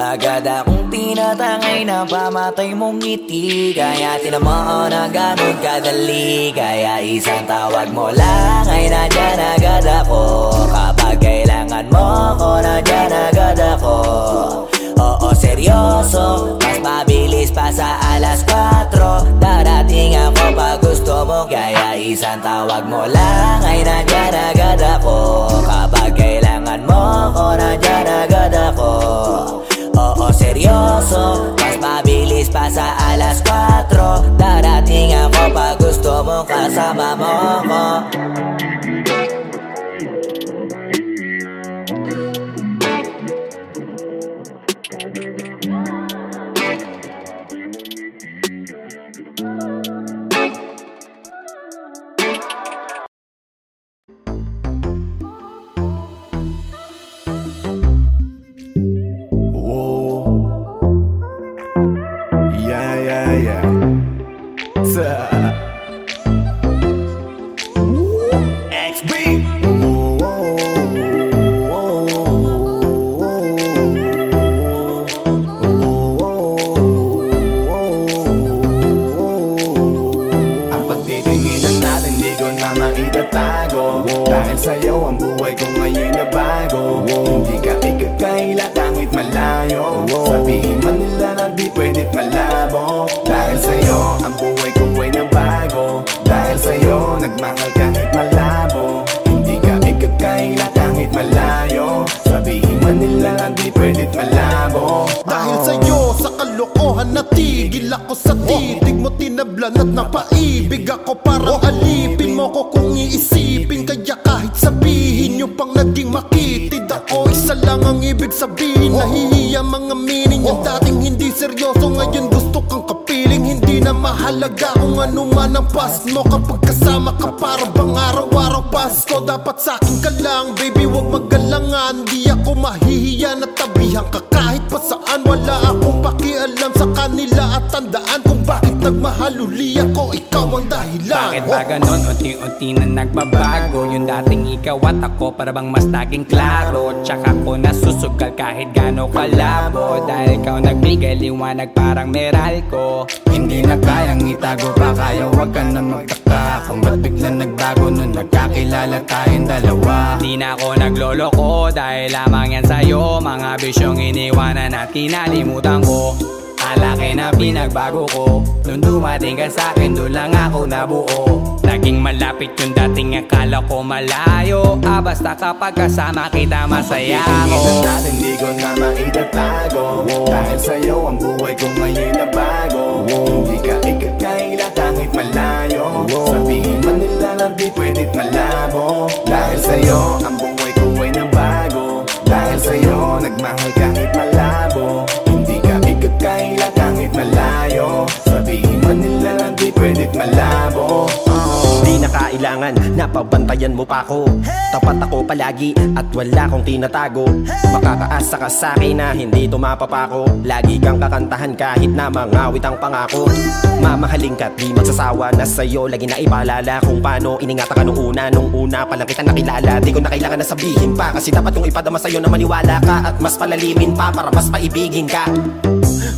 Agad akong tinatangay na pamatay mong ngiti, kaya tinamaan na ganun kadali. Kaya isang tawag mo lang ay nandyan agad ako. Kapag kailangan mo ko, nandyan agad ako. Oo, seryoso, mas mabilis mabilis pa sa alas 4. Darating ako pag gusto mo, kaya isang tawag mo lang ay nandyan agad ako. Kapag kailangan mo ko, nandyan agad ako. Oo, seryoso, mas mabilis pa sa alas 4. Darating ako pag gusto mo, kasama mo ko. Dahil sa'yo ang buhay ko ngayon na bago. Hindi ka ikakaila kahit malayo. Sabihin man nila na di pwedit malabo. Dahil sa'yo ang buhay ko ay nabago. Dahil sa'yo nagmahal kahit malabo. Hindi ka ikakaila kahit malayo. Sabihin man nila na di pwedit malabo. Dahil sa'yo sa kalokohan natigil ako sa titig mo, tinablan at napaibig ako. Parang alipin mo ko kung iisipin. Kaya kahit sabihin nyo pang naging makitid ako, isa lang ang ibig sabihin. Nahihiya mga meaning. Yung dating hindi seryoso, ngayon gusto kang kapiling. Hindi na mahalaga kung ano man ang past mo. Kapag kasama ka para bang araw-araw Pasko. Dapat sa'kin ka lang baby, wag magalangan. Di ako mahihiya na tabihan ka kahit pa saan. Wala akong pakialam sa kanila at tandaan kung bakit nagmahal uli ako. Ikaw ang dahilan. Bakit ba ganon? Unti-unti na nagbabago. Yung dating ikaw at ako para bang mas naging klaro. Tsaka ko nasusugal kahit gano kalabo. Dahil ikaw nagbigay liwanag parang Meralco. Hindi na kayang itago pa, kaya wag ka na magtaka kung ba't biglang nagbago nung nagkakilala tayong dalawa. Di na ako nagloloko dahil lamang yan sa'yo. Mga bisyong iniwanan at kinalimutan ko. Alaki na pinagbago ko. Nung dumating ka sa'kin, doon lang ako nabuo. Naging malapit yung dating akala ko malayo. Basta kapag kasama kita masaya ako. Hindi ko na maitatago. Dahil sa'yo ang buhay ko ngayon na bago. Hindi ka ikakaila kahit malayo. Sabihin man nila na di pwedit malabo. Dahil sa'yo ang buhay ko ay nabago. Dahil sa'yo nagmahal kahit malabo. Hindi ka ikakaila kahit malayo. Sabihin man nila na di pwedit malabo. Di na kailangan, napabantayan mo pa ako. Tapat ako palagi at wala kong tinatago. Makakaasa ka sa'kin na hindi tumapapako. Lagi kang kakantahan kahit na mangawit ang pangako. Mamahalin ka't di magsasawa na sa'yo. Lagi na ipaalala kung paano iningatan ka nung una pa lang kita nakilala. Di ko na kailangan na sabihin pa, kasi dapat kong ipadama sa'yo na maniwala ka. At mas palalimin pa para mas paibigin ka.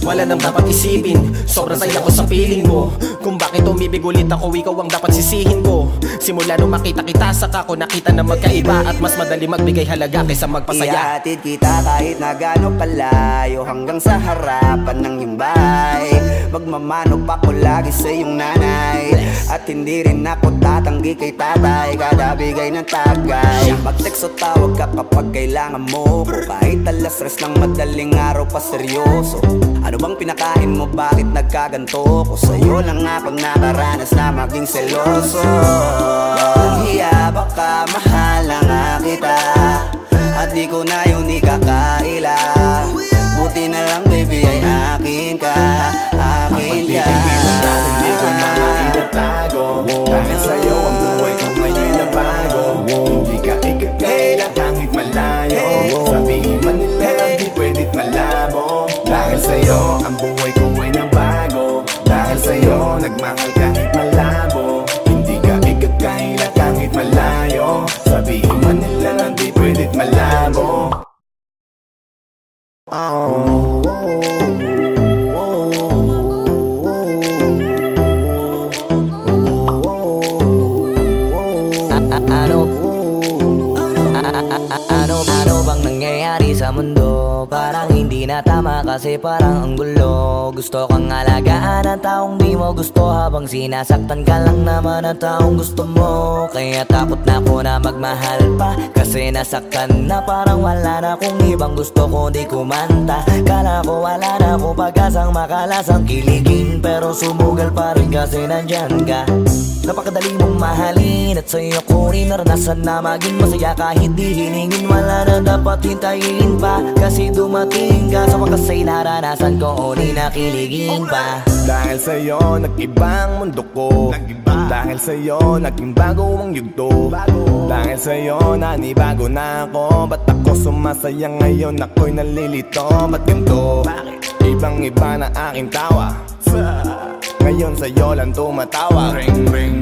Wala nang dapat isipin, sobrang saya ko sa feeling mo. Kung bakit umibig ulit ako, ikaw ang dapat sisihin ko. Simula nung makita kita, saka ko nakita na magkaiba. At mas madali magbigay halaga kaysa magpasaya. Ihatid kita kahit na gano'ng kalayo, hanggang sa harapan ng iyong bahay. Magmamano pa ko lagi sa iyong nanay. At hindi rin ako tatanggi kay tatay, kada bigay ng tagay. Mag-text o tawag ka kapag kailangan mo ko. Kahit alas 3 ng madaling araw pa seryoso. Ano bang pinakain mo, bakit nagkaganto ko? Sa'yo lang ako nakaranas na maging seloso. Hiya baka mahal na nga kita, at di ko na yun ikakaila. Buti na lang baby ay akin ka, akin ka. Hindi ko na maitatago. Dahil sa'yo ang buhay ko ngayon na bago. Hindi ka ikakaila kahit malayo. Sabihin man nila na di pwedit malabo. Dahil sa'yo ang buhay ko ay nabago. Dahil sa'yo nagmahal kahit malabo. Hindi ka ikakaila kahit malayo. Sabihin man nila na di pwedit malabo. Ano bang nangyayari sa mundo? Parang hindi na tama kasi parang ang gulo. Gusto kang alagaan ang taong di mo gusto, habang sinasaktan ka lang naman ang taong gusto mo. Kaya takot na ako na magmahal pa, kasi nasaktan na parang wala na kung ibang gusto ko di kumanta. Kala ko wala na ako pag-asang makalasang kiligin, pero sumugal pa rin kasi nandyan ka. Napakadali mong mahalin at sa'yo ko rin naranasan na maging masaya kahit di hilingin. Wala na dapat hintayin pa, kasi dumating ka. Sa wakas ay naranasan ko o di nakiligin pa. Dahil sa'yo nag-ibang mundo ko, dahil sa'yo naging bago ang yugto. Dahil sa'yo nanibago na ako, ba't ako sumasaya ngayon ako'y nalilito? Ba't ganito? Ibang iba na aking tawa, ngayon sa'yo lang tumatawa.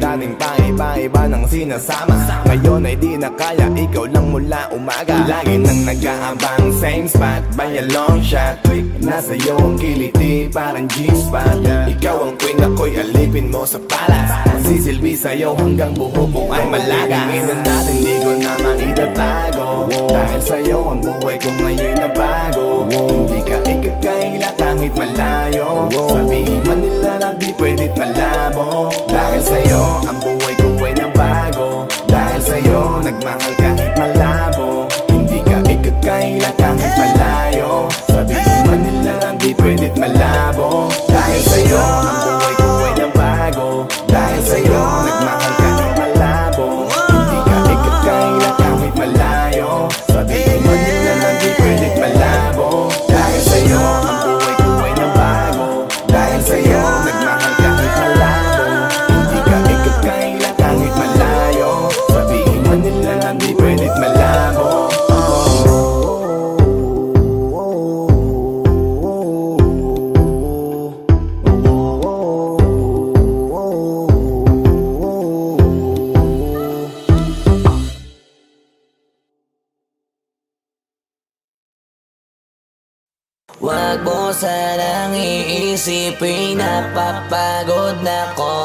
Dating pa iba-iba ng sinasama, ngayon ay di na kaya, ikaw lang mula umaga. Lagi nang nag-aabang, same spot by a long shot. Nasa iyo ang kiliti, parang G-spot. Ikaw ang queen, ako'y alipin mo sa palas. Magsisilbi sa'yo hanggang buho ko ay malaga. Tingnan natin, di ko na maitatago, dahil sa'yo ang buhay ko ngayon na bago. Hindi ka ikakaila kahit malayo, sabihin man nila na di pwedit malabo. Dahil sa'yo ang buhay ko ay nabago, dahil sa'yo nagmahal kahit malabo. Hindi ka ikakaila kahit malayo, sabihin man nila na di pwedit malabo. Dahil sa'yo ang buhay ko ay nabago, dahil sa'yo nagmahal kahit malabo. Hindi ka ikakaila kahit malayo, sabihin man nila na di pwedit malabo. Dahil sa'yo ang buhay ko ay nabago, dahil sa'yo nagmahal kahit malabo. Hindi ka ikakaila kahit malayo, sabihin man nila na di pwedit malabo. Wag mo sanang iisipin napapagod na ko.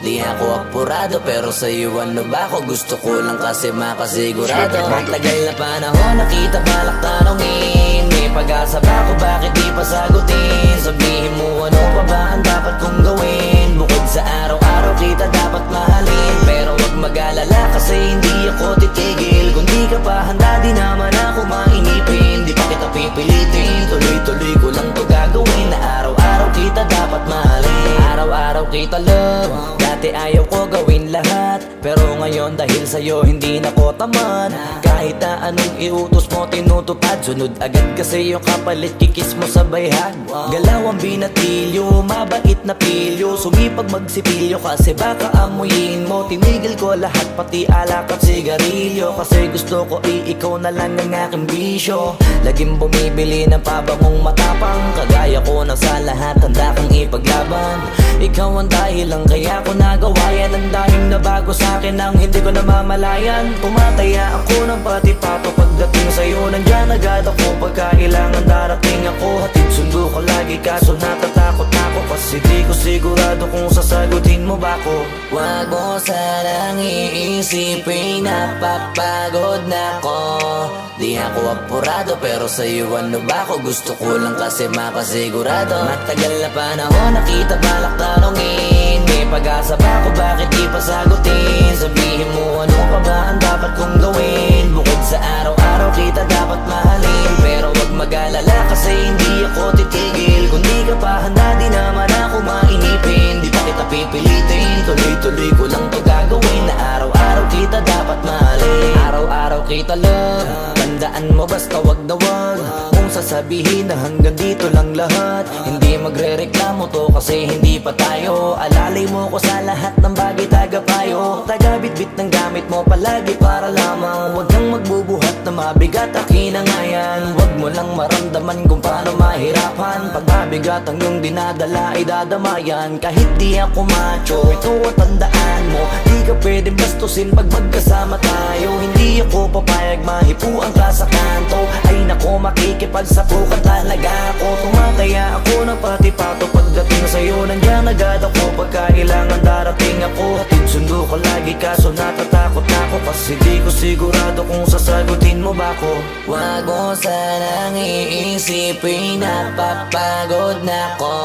Di ako apurado pero sa'yo ano ba ako? Gusto ko lang kasi makasigurado. Matagal na panahon nakita balak tanongin, may pag-asa ba ako, bakit di pa sagutin? Sabihin mo ano pa ba ang dapat kong gawin? Bukod sa araw-araw kita dapat mahalin, pero wag mag-alala kasi hindi ako titigil. Kung di ka pa handa di naman ako mainipin, di pa kita pipilitin. Tuloy-tuloy ko lang to gagawin, na araw-araw kita dapat mahalin. Araw-araw kita love, dati ayaw ko gawin lahat, pero ngayon dahil sa'yo hindi na ko tamad. Kahit na anong iutos mo tinutupad, sunod agad kasi yung kapalit kikis mo sa bayhan. Galaw ang binatilyo, mabait na pilyo, sumipag magsipilyo kasi baka amuyin mo. Tinigil ko lahat pati alak at sigarilyo, kasi gusto ko ikaw na lang ang aking bisyo. Laging bumibili ng pabangong matapang, kagaya ko na sa lahat handa kang ipaglaban. Ikaw ang dahilan kaya ko nagawa yan, ang dahing na bago sa'kin ang hindi ko namamalayan. Tumataya ako ng pati-pato pagdating sa'yo, nandyan agad ako pagkailangan darating ako. Hatid sundo ko lagi kaso natatakot ako, kasi di ko sigurado kung sasagutin mo ba ko. Wag mo sanang iisipin napapagod na ko. Di ako apurado pero sa'yo ano ba ako? Gusto ko lang kasi makasigurado. Matagal na panahon nakita balak tanongin, may pag-asa ba ako, bakit di pa sagutin? Sabihin mo ano pa ba ang dapat kong gawin? Bukod sa araw-araw kita dapat mahalin, pero wag mag-alala kasi hindi ako titigil. Kung di ka pa handa di naman ako mainipin, di pa kita pipilitin. Tuloy-tuloy ko lang to gagawin, na araw-araw kita dapat mahalin. Araw-araw kita love, tandaan mo basta wag na wag kung sasabihin na hanggang dito lang lahat. Hindi magre-reklamo to kasi hindi pa tayo. Alalay mo ko sa lahat ng bagay tagapayo. Tagabitbit ng gamit mo palagi para lamang, wag kang magbubuhat na mabigat akin ang ayan. Wag mo lang maramdaman kung paano mahirapan, pag mabigat ang iyong dinadala ay dadamayan. Kahit di ako macho, ito at tandaan mo, di ka pwedeng bastusin pag magkasama tayo. Hindi ako papayag mahipuan ka sa kanto, ay nako makikipagsapukan talaga ako. Tumataya ako ng pati-pato pagdating sa'yo, nandyan agad ako pagkailangan darating ako. Hatid Sundo ko lagi kaso natatakot ako, kasi di ko sigurado kung sasagutin mo ba ko. Wag mo sanang iisipin, napapagod na ko.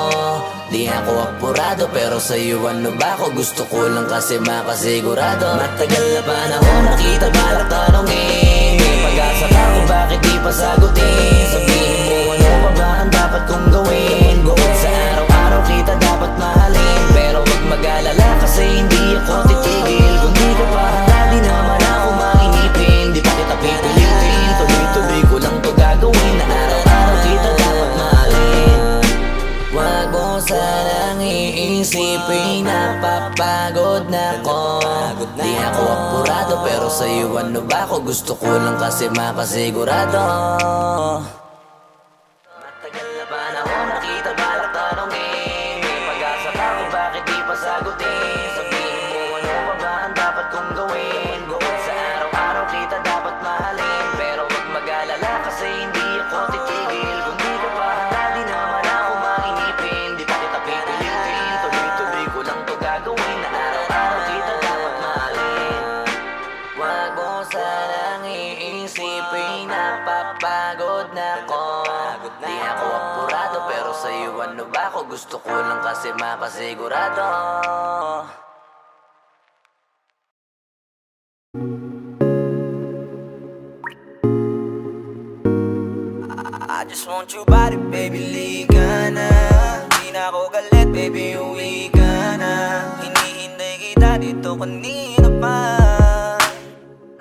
Di ako apurado pero sa'yo ano ba ako? Gusto ko lang kasi makasigurado. Matagal na panahon nakita balak tanongin, may pag-asa ka kung bakit di pa sagutin. Sabihin mo ano pa ba ang dapat kong gawin? Bukod sa araw-araw kita dapat mahalin, pero wag mag-alala kasi hindi ako titigil. Kung di ka pa handa di naman ako mainipin, di pa kita pipilitin, tuloy-tuloy ko lang to gagawin. Na araw-araw kita dapat mahalin. Wag mo sanang iisipin, napapagod na ko. Di ako apurado pero sa'yo ano ba ako? Gusto ko lang kasi makasigurado. Matagal na panahon nakita balak tanongin, may pag-asa ka kung bakit di pa sagutin. Sabihin mo ano pa ba ang dapat kong gawin? Bukod sa araw-araw kita dapat mahalin, pero wag mag-alala kasi hindi ako titigil. Kung di ka pa handa di naman ako mainipin, di pa kita pipilitin, tuloy-tuloy ko lang to gagawin. Na araw-araw kita dapat mahalin. Wag mo sanang iisipin, napapagod na ko. Di ako apurado pero sa'yo ano ba ako? Gusto ko lang kasi makasigurado. I just want your body, baby, liga na. Di na ako galit, baby, uwi ka na. Hinihintay kita dito kanina pa.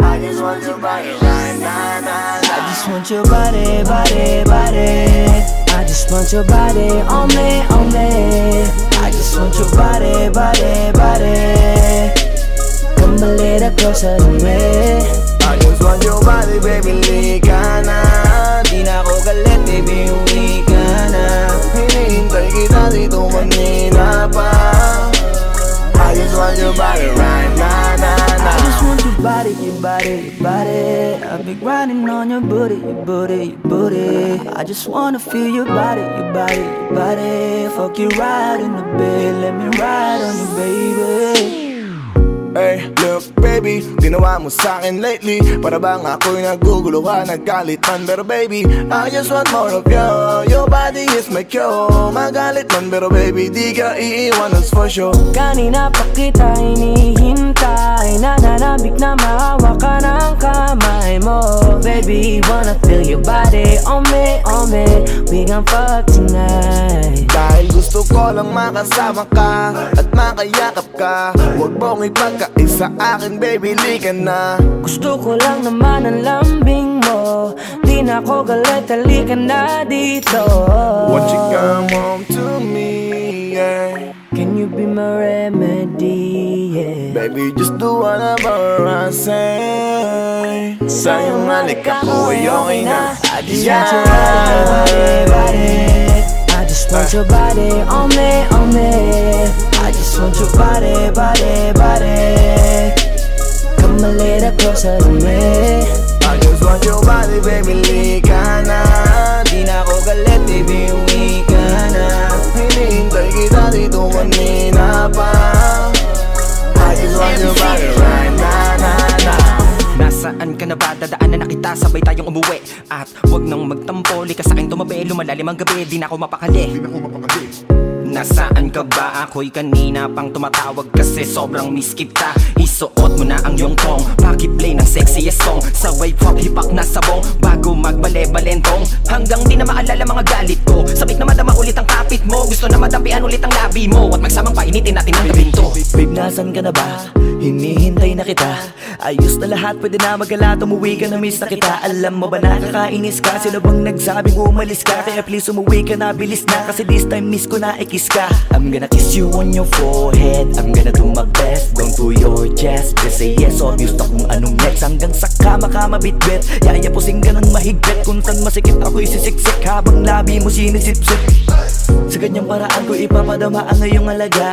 I just want your body right now. I just want your body, body, body. I just want your body on me, on me. I just want your body, body, body. Come a little closer to me. I just want your body, baby, liga na. Di na ako galit, baby, uwi ka na. Hinihintay kita dito kanina pa. I just want your body right now, nah. I just want your body, your body, your body. I've been grinding on your booty, your booty, your booty. I just wanna feel your body, your body, your body. Fuck you right in the bed, let me ride on you, baby. Hey, look baby, ginawa mo sa'kin lately, para bang ako'y nagugulo ka, nagkalitan. Pero baby, I just want more of you. Your body is my cure. Magalit man pero baby, di ka iiwan, that's for sure. Kanina pa kita hinihintay, nananabik na maawa ka ng kamay mo. Baby, wanna feel your body on me, on me. We gon' fuck tonight. Dahil gusto ko lang makasama ka at makayakap ka. Huwag mong ipagkaisa akin, baby, lika na. Gusto ko lang naman ang lambing mo. Di na ako galit, halika na dito. Won't you come home to me, yeah? Can you be my remedy, yeah? Baby, just do whatever I say. Sa'yong halik ako ay okay na. I just want your body, body. I just want your body on me, on me. I just want your body, body, body. Come a little closer to me. I just want your body, baby, lika na. Di na ako galit, baby, uwi ka na. Hinihintay kita dito kanina pa. I just want your body right now, nah. Nasaan ka na ba? Dadaanan na kita, sabay tayong umuwi. At wag nang magtampo, lika sa'kin tumabi. Lumalalim ang gabi, di na ako mapakali. Nasaan ka ba? Ako'y kanina pang tumatawag kasi sobrang miss kita. Isuot mo na ang iyong tong, pakiplay ng sexiest song. Sabay pop hipak na sabong, bago magbale-balentong. Hanggang di na maalala mga galit ko, sabik na madama ulit ang kapit mo. Gusto na madampian ulit ang labi mo, at magsamang painitin natin ang gabing to. Babe, nasan ka na ba? Hinihintay na kita. Ayos na lahat, pwede na magala. Umuwi ka na, miss na kita. Alam mo ba nakakainis ka? Sino bang nagsabing umalis ka? Kaya please umuwi ka na, bilis na. Kasi this time miss ko na ikis ka. I'm gonna kiss you on your forehead. I'm gonna do my best, down to your chest. Just say yes, obvious na kung anong next. Hanggang sa kama ka mabitbit, yayapusing ka ng mahigpit. Kung saan masikip ako'y sisiksik, habang labi mo sinisipsip. Sa ganyang paraan ko ipapadama ang ngayong alaga.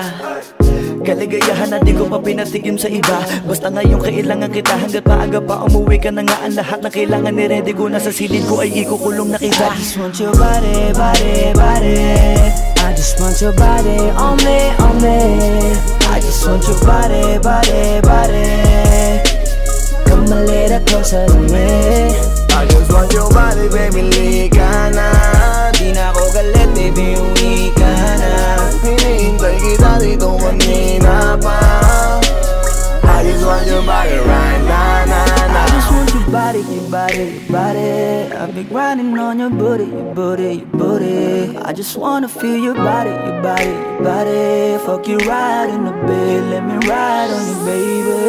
Kaligayahan na di ko pa pinatigim sa iba. Basta ngayon kailangan kita, hanggat maaga pa umuwi ka na nga. Ang lahat na kailangan ni-ready ko na sa silid ko ay ikukulong na kita. I just want your body, body, body. I just want your body on me, on me. I just want your body, body, body. Come a little closer to me. I just want your body, baby, lika na. Di na ako galit, baby, uwi ka na. Hinihintay kita dito kanina pa. I just want your body right now, nah, nah. I just want your body, your body, your body. I've been grinding on your booty, your booty, your booty. I just wanna feel your body, your body, your body. Fuck you right in the bed, let me ride on you, baby.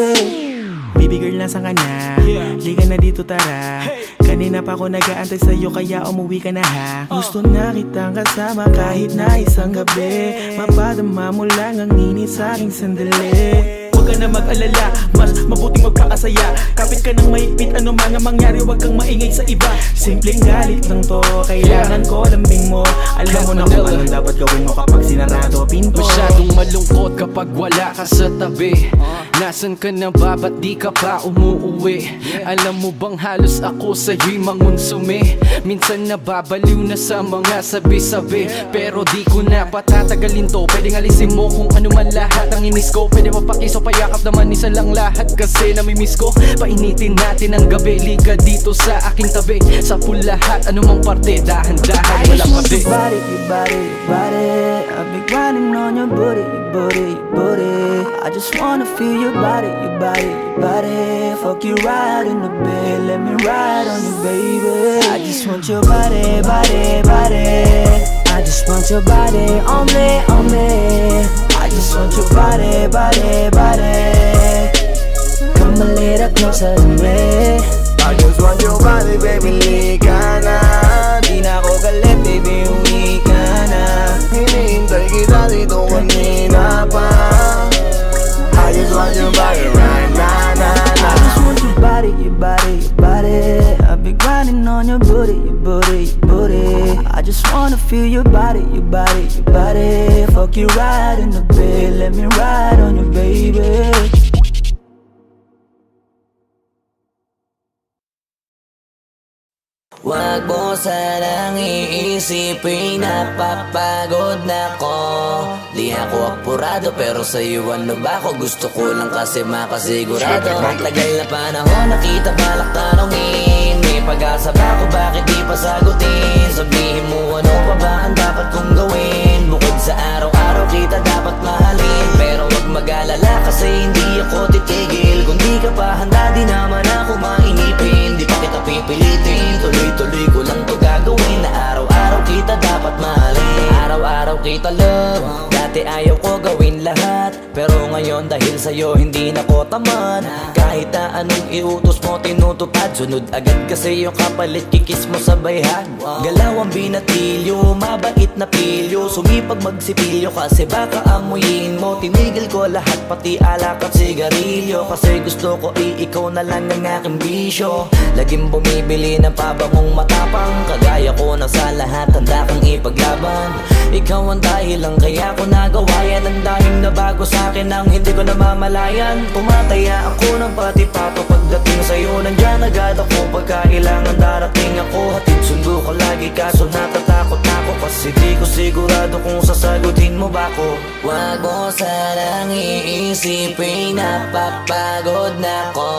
Baby girl, nasan ka na? Liga na dito, tara. Kanina pa ako nag-aantay sa'yo, kaya umuwi ka na ha. Gusto na kitang kasama kahit na isang gabi. Mapadama mo lang ang init sa'king sandali. Huwag ka na mag-alala, mas mabuting magpakasaya. Kapit ka ng mahigpit, ano man ang mangyari, huwag kang maingay sa iba. Simpleng galit lang to, kailangan ko lambing mo. Alam mo na kung anong dapat gawin mo kapag sinarado pinto. Masyadong malungkot kapag wala ka sa tabi. Nasaan ka na ba, ba't di ka pa umuuwi? Alam mo bang halos ako sa'yo'y mangunsumi? Minsan nababaliw na sa mga sabi-sabi, pero di ko na patatagalin to. Pwedeng alisin mo kung ano man lahat ang inis ko. Pwede mapakiso, payakap naman isa lang lahat, kasi namimiss ko. Painitin natin ang gabi, liga dito sa aking tabi. Sa full lahat, anumang parte, dahan-dahan, walang pabi. Your body, your body, your body. I've been grinding on your booty, your booty, your booty. I just wanna feel your body, your body, your body. Fuck you right in the bed, let me ride on you, baby. I just want your body, body, body. I just want your body on me, on me. I just want your body, body, body. Come a little closer to me. I just want your body, baby, lika na. Di na ako galit, baby, uwi ka na. Hinihintay kita dito kanina pa. I just want your body right now, nah, nah. I just want your body, your body, your body. I've been grinding on your booty, your booty, your booty. I just wanna feel your body, your body, your body. Fuck you right in the bed, let me ride on you, baby. Wag mo sanang iisipin, napapagod na ko. Di ako apurado, pero sa'yo ano ba ako? Gusto ko lang kasi makasigurado. Matagal na panahon, nakita balak tanongin. May pag-asa ba ako, bakit di pa sagutin? Sabihin mo ano pa ba ang dapat kong gawin? Bukod sa araw-araw kita dapat mahalin. Pero wag mag-alala kasi hindi ako titigil. Kung di ka pa handa, di naman ako mainipin. Di pa kita pipilitin, tuloy-tuloy ko lang to gagawin. Na araw-araw kita dapat mahalin. Araw-araw kita love. Dati ayaw ko gawin lahat, pero ngayon dahil sa'yo hindi na ko tamad. Kahit na anong iutos mo tinutupad, sunod agad kasi yung kapalit, kikis mo sa bayhan. Galaw ang binatilyo, mabait na pilyo. Sumipag magsipilyo kasi baka amuyin mo. Tinigil ko lahat pati alak at sigarilyo, kasi gusto ko ikaw na lang ang aking bisyo. Laging bumibili ng pabangong matapang, kagaya ko na sa lahat handa kang ipaglaban. Ikaw ang dahilan kaya ko nagawa yan. Ang daming nabago sa'kin ang hindi ko namamalayan. Pumataya ako ng pati-pato pagdating sa'yo. Nandyan agad ako pagkailangan darating ako. Hatid sundo ko lagi kaso natatakot ako, kasi di ko sigurado kung sasagutin mo ba ko. Wag mo sanang iisipin, napapagod na ko.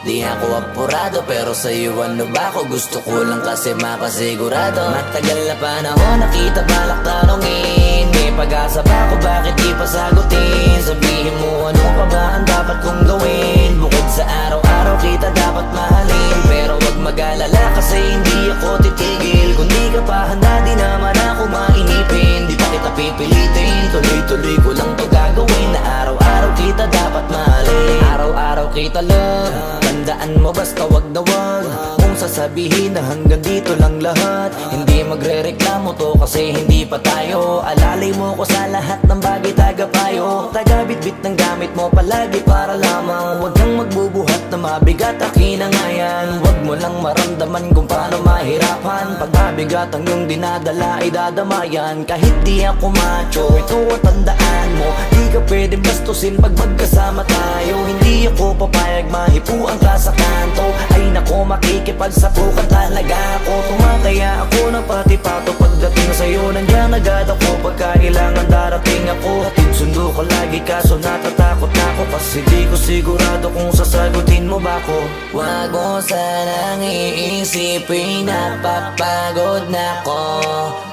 Di ako apurado, pero sa'yo ano ba ako? Gusto ko lang kasi makasigurado. Matagal na panahon, nakita balak tanongin. May pag-asa ba ako, bakit di pa sagutin? Sabihin mo ano pa ba ang dapat kong gawin? Bukod sa araw-araw kita dapat mahalin. Pero wag mag-alala kasi hindi ako titigil. Kung di ka pa handa, di naman ako mainipin. Di pa kita pipilitin, tuloy-tuloy ko lang to gagawin. Na araw-araw kita dapat mahalin. Araw-araw kita love. Tandaan mo basta wag na wag kung sasabihin na hanggang dito lang lahat. Hindi magre-reklamo to kasi hindi pa tayo. Alalay mo ko sa lahat ng bagay, tagapayo. Tagabitbit ng gamit mo palagi para lamang. Huwag kang magbubuhat na mabigat, akin na nga yan. Huwag mo lang maramdaman kung paano mahirapan. Pag mabigat ang iyong dinadala ay dadamayan. Kahit di ako macho, ito at tandaan mo, di ka pwedeng bastusin pag magkasama tayo. Hindi ako papayag mahipuan ka sa kanto. Ay nako, makikipagsapukan talaga ako. Tumataya ako ng pati-pato pagdating sa'yo. Nandiyan agad ako pagka kailangan darating ako. Hatid sundo ko lagi kaso natatakot ako, kasi di ko sigurado kung sasagutin mo ba ako. Wag mo sanang iisipin napapagod na ko.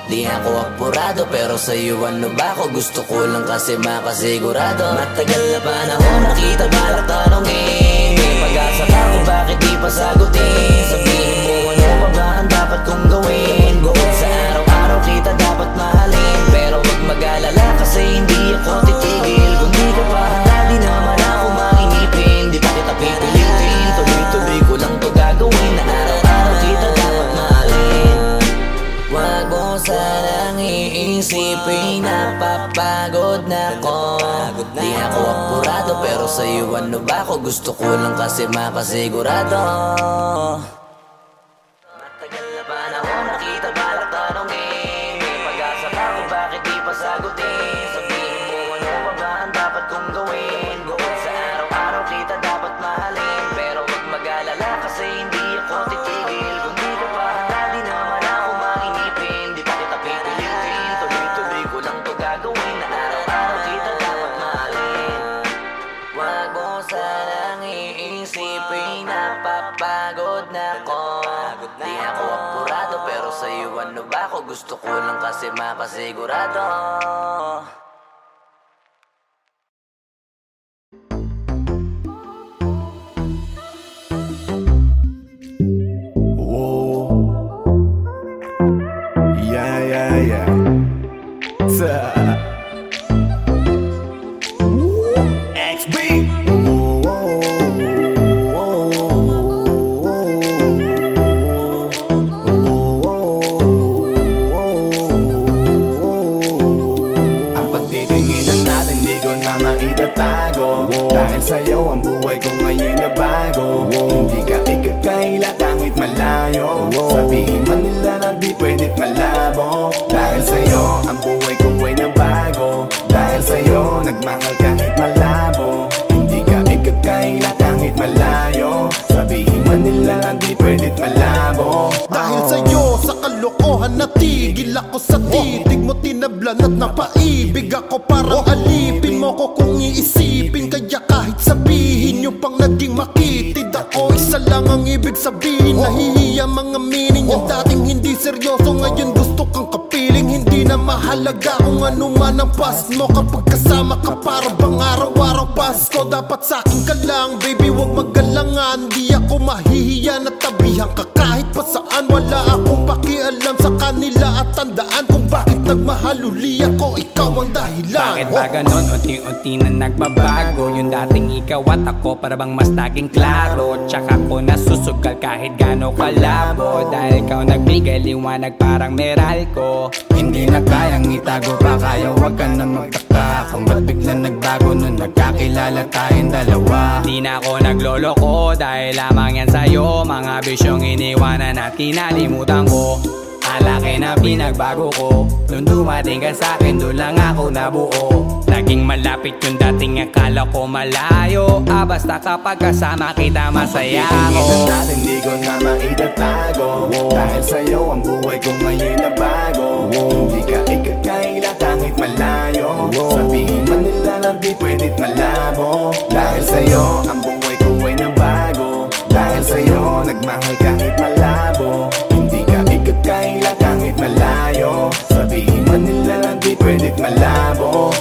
Di ako apurado pero sa'yo ano ba ako? Gusto ko lang kasi makasigurado. Matagal na panahon nakita balak tanongin. May pag-asa ka kung bakit di pa sagutin. Sabihin mo ano pa ba ang dapat kong gawin. Bukod sa araw-araw kita dapat mahalin. Pero wag mag-alala kasi hindi ako titigil. Kung di ka pa handa di naman ako makinipin. Di pa kita pipilitin, tuloy-tuloy ko lang to gagawin. Na araw-araw kita dapat mahalin. Wag mo sanang iisipin napapagod na ko. Di ako apurado pero sa'yo ano ba ako? Gusto ko lang kasi makasigurado. Matagal na panahon nakita balak tanongin. May pag-asa ka kung bakit di pa sagutin. Sabihin mo ano pa ba ang dapat kong gawin. Bukod sa araw-araw kita dapat mahalin. Pero wag mag-alala kasi hindi ako titigil. Kung di ka pa handa di naman ako makinipin. Di pa kita pipilitin, tuloy-tuloy ko lang to gagawin. Na araw-araw kita dapat mahalin. Wag mo sanang iisipin napapagod na ko. Di ako apurado pero sa'yo ano ba ako? Gusto ko lang kasi makasigurado. Yeah. XB. Ang pagtitinginan natin di ko na maitatago. Dahil sa'yo ang buhay ko ngayon na bago. Hindi ka ikakaila kahit malayo. Sabihin man nila na di pwedit malabo. Dahil sa'yo ang buhay ko ay nabago. Dahil sa'yo nagmahal kahit malabo. Hindi ka ikakaila kahit malayo. Sabihin man nila na di pwedit malabo. Dahil sa'yo sa kalokohan natigil ako sa titig mo. Tinablan at napaibig ako parang alipin mo ko kung iisipin. Kaya kahit sabihin yung pang naging makitid ako, isa lang ang ibig sabihin. Nahihiya mga meaning. Yung dating hindi seryoso ngayon gusto kang kapiling. Hindi na mahalaga kung ano man ang past mo. Kapag kasama ka para bang araw-araw Pasko. Dapat sa'kin ka lang baby, wag magalangan. Di ako mahihiya na tabihan ka kahit pa saan. Wala akong pakialam sa kanila at tandaan kung bakit nagmahal uli ako. Ikaw ang dahilan. Bakit ba ganon? Unti-unti na nagbabago. Yung dating ikaw at ako para bang mas naging klaro. Tsaka ko nasusugal kahit gano kalabo. Dahil ikaw nagbigay liwanag parang meral ko. Hindi na kayang itago pa kaya wag ka na magtaka kung ba't biglang nagbago nung nagkakilala tayong dalawa. Di na ako nagloloko dahil lamang yan sa'yo. Mga bisyong iniwanan at kinalimutan ko. Alaki na pinagbago ko. Nung dumating ka sa'kin doon lang ako nabuo. Naging malapit yung dating akala ko malayo. Basta kapag kasama kita masaya ako. Pagtitinginan natin di ko na maitatago. Dahil sa'yo ang buhay ko ngayon na bago. Hindi ka ikakaila kahit malayo. Sabihin man nila na di pwedit malabo. Dahil sa'yo ang buhay ko ay nabago. Dahil sa'yo nagmahal kahit malabo. Hindi ka ikakaila kahit malayo. Sabihin man nila na di pwedit malabo.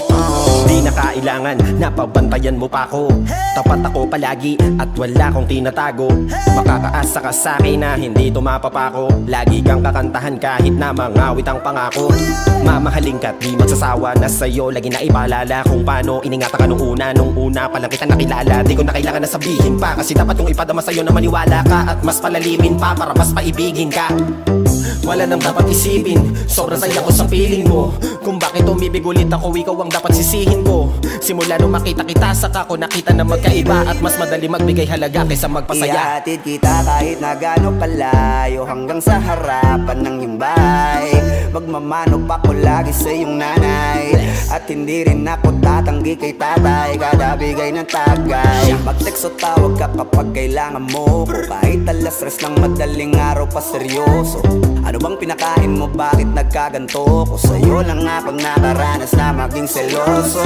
Di na kailangan, napabantayan mo pa ako. Tapat ako palagi at wala kong tinatago. Makakaasa ka sa'kin na hindi tumapapako. Lagi kang kakantahan kahit na mangawit ang pangako. Mamahalin ka't di magsasawa na sa'yo. Lagi na ipaalala kung paano iningatan ka nung una pa lang kita nakilala. Di ko na kailangan na sabihin pa, kasi dapat kong ipadama sa'yo na maniwala ka. At mas palalimin pa para mas paibigin ka. wala nang dapat isipin. Sobrang saya ko sa feeling mo. Kung bakit umibig ulit ako, ikaw ang dapat sisihin ko. Simula nung makita kita, saka ko nakita na magkaiba. At mas madali magbigay halaga kaysa magpasaya. Ihatid kita kahit na gano'ng kalayo, hanggang sa harapan ng iyong bahay. Magmamano pa ko lagi sa iyong nanay, at hindi rin ako tatanggi kay tatay. Kada bigay ng tagay, mag-text o tawag ka kapag kailangan mo ko. Kahit alas stress ng madaling araw pa seryoso. Ano bang pinakain mo, bakit nagkaganto ko? Sa'yo lang ako nakaranas na maging seloso.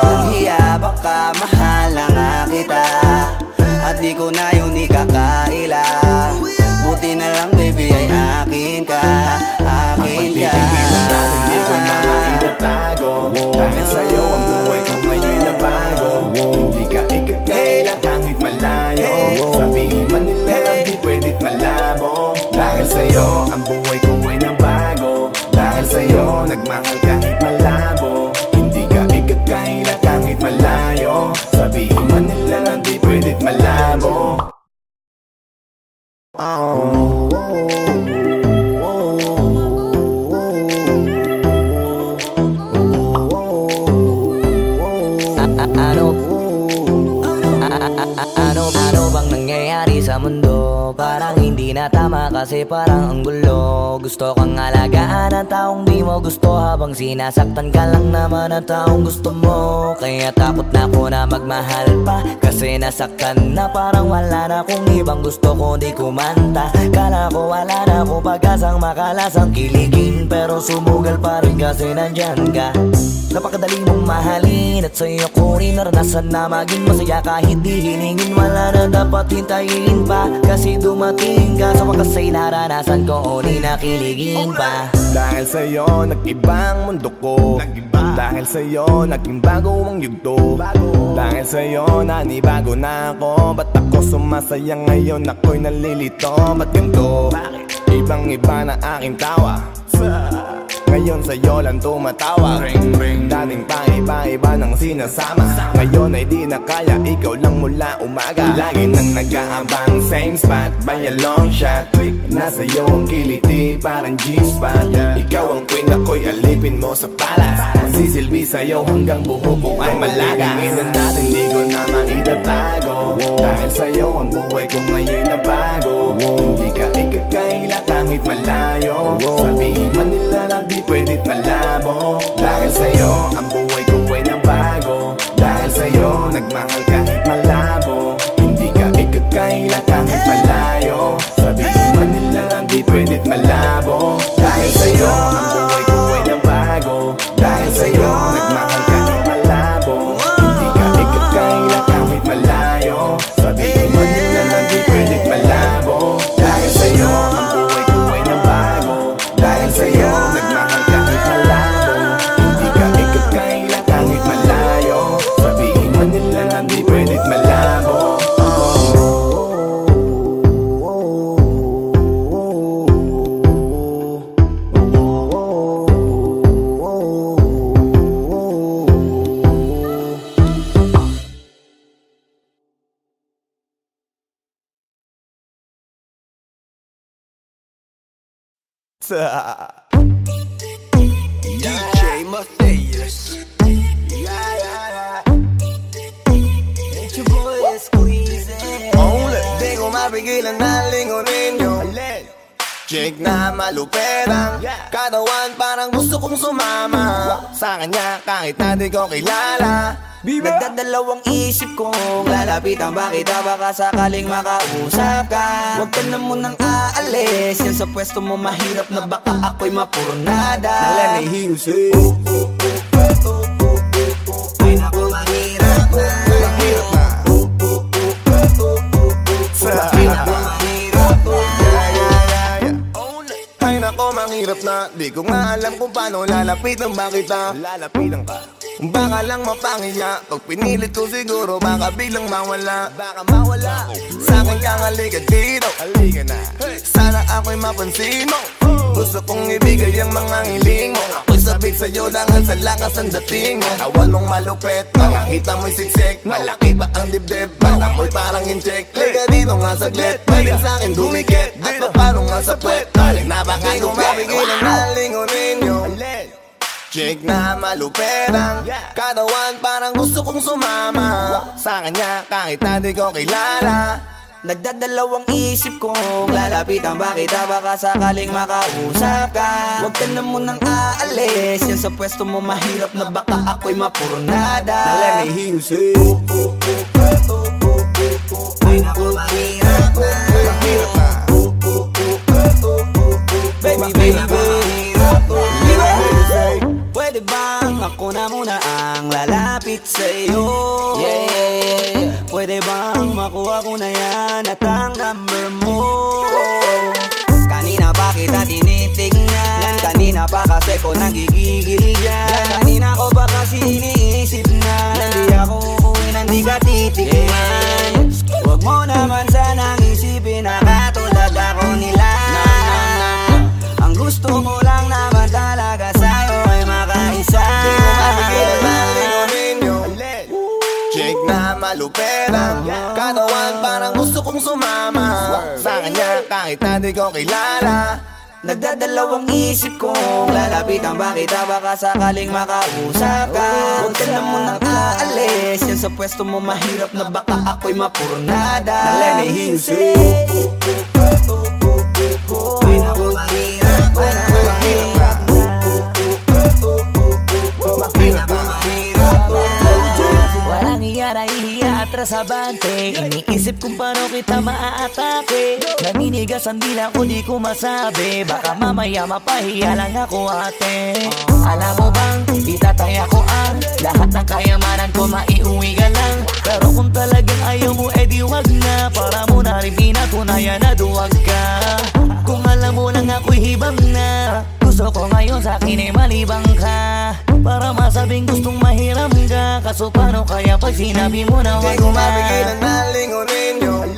Nang hiya baka mahal na nga kita, at di ko na yun ikakaila. Buti na lang baby ay akin ka, akin ka. Hindi ko na maitatago, dahil sa'yo ang buhay ko ngayon na bago. Hindi ka ikakaila kahit malayo, sabihin man nila di pwedit malabo. Dahil sa'yo ang buhay ko ay na bago, dahil sa'yo nagmahal kahit malabo. Hindi ka ikakaila kahit malayo, sabihin man nila di pwedit malabo. Ano bang nangyayari sa mundo? Parang hindi na tama kasi parang ang gulo. Gusto kang alagaan ang taong di mo gusto, habang sinasaktan ka lang naman ang taong gusto mo. Kaya takot na ako na magmahal pa, kasi nasaktan na parang wala na akong ibang gusto kundi kumanta. Kala ko wala na ako pag-asang makalasang kiligin, pero sumugal pa rin kasi nandyan ka. Napakadali mong mahalin at sa'yo ko rin naranasan na maging masaya. Kahit di hilingin, wala na dapat hintayin pa, kasi dumating ka sa wakas ay naranasan ko o di nakiligin pa. Dahil sa'yo nag-ibang mundo ko, dahil sa'yo naging bago ang yugto. Dahil sa'yo nanibago na ako, ba't ako sumasaya ngayon? Ako'y nalilito, ba't ganito? Ibang iba na aking tawa, ngayon sa'yo lang tumatawa. Dating pa iba-iba ng sinasama, ngayon ay di na kaya, ikaw lang mula umaga. Lagi nang nag-aabang, same spot by a long shot. Nasa iyo ang kiliti, parang G-spot. Ikaw ang queen, ako'y alipin mo sa pala. Magsisilbi sa'yo hanggang buho ko ay malaga. Tingnan natin, di ko na maitatago, dahil sa'yo ang buhay ko ngayon na bago. Hindi ka ikakaila kahit malayo, sabihin man nila na di pwedit malabo. Dahil sa'yo ang buhay ko ay na bago, dahil sa'yo nagmahal kahit malabo. Hindi ka ikakaila kahit malayo, sabihin man nila na di pwedit malabo. Dahil sa'yo ang buhay ko ay na bago, dahil sa'yo nagmahal kahit malabo. Hindi ka ikakaila kahit malayo, sabihin man nila na di pwedit malabo. Dahil sa'yo ang buhay ko ay na bago, dahil sa'yo nagmahal kahit malabo. Hindi ka ikakaila kahit malayo, sabihin man nila na di pwedit malabo. DJ Matthias. It's your boy Squeezy. Di ko mapigilan na lingunin yung chick na maluperang katawan, parang gusto kong sumama sa kanya kahit na di ko kilala. Nagdadalawang isip kong lalapitan ba kita, baka sakaling makausap ka. Huwag ka na munang aalis, yan sa pwesto mo mahirap na baka ako'y mapurnada. Nalanihiusin, ay naku mahirap na, mahirap na. Ay naku mahirap na, ay naku mahirap na. Di ko nga alam kung paano lalapitan ba kita. Lalapitan ka, baka lang mapangiya. Pag pinilit ko siguro baka biglang mawala. Baka mawala. Sa'kin kang halika dito, halika na. Sana ako'y mapansin mo. Gusto kong ibigay ang mga hiling mo. Ako'y sabik sa'yo dahil sa lakas ang dating mo. Awan mong malupet, makakita mo'y siksik. Malaki ba ang dibdib, mata mo'y parang incheck. Liga dito nga saglit, pwedeng sa'kin dumikit. At paano nga sa puwet, balik na Di ko mapigilan na lingunin yung chick na malupetang katawan, parang gusto kong sumama sa kanya kahit na di ko kilala. Nagdadalawang isip kong lalapitan ba kita, baka sakaling makausap ka. Huwag ka na munang aalis, yan sa pwesto mo mahirap na baka ako'y mapurnada. Now let me hear you say ay naku, mahirap na. Mahirap na. Baby, baby, pwede bang ako na muna ang lalapit sa'yo? Yeah, pwede bang makuha ko na yan at ang number mo? Kanina pa kita tinitignan, kanina pa kasi ko nagigigil dyan. Kanina ko pa kasi iniisip na hindi ako uuwi nang di ka titignan. Huwag mo naman sanang isipin na katulad ako nila. Ang gusto ko lang naman talaga sa'yo ay makaisa. Di ko mapigilan na lingunin yung chick na malupetang katawan, parang gusto kong sumama sa kanya kahit na di ko kilala. Nagdadalawang isip kong lalapitan ba kita, baka sakaling makausap ka. Huwag ka na munang aalis, yan sa pwesto mo mahirap na baka ako'y mapurnada. Now let me hear you say ay naku, mahirap, ay naku, mahirap na. mahirap na. Walang iya na ihiya atras abante. Iniisip kung paano kita maaatake. Naninigas ang dila ko, di ko masabi. Baka mamaya mapahiya lang ako ate. Alam mo bang, itataya ko ang lahat ng kayamanan ko, maiuwi ka lang. Pero kung talagang ayaw mo, edi wag na. Para mo na rin pinatunayan na duwag ka. Kung alam mo lang ako'y hibang na, gusto ko ngayon sa'kin ay malibang ka. Para masabing gustong mahiram ka, kaso paano kaya pag sinabi mo na wag Di ko na? mapigilan na lingunin yung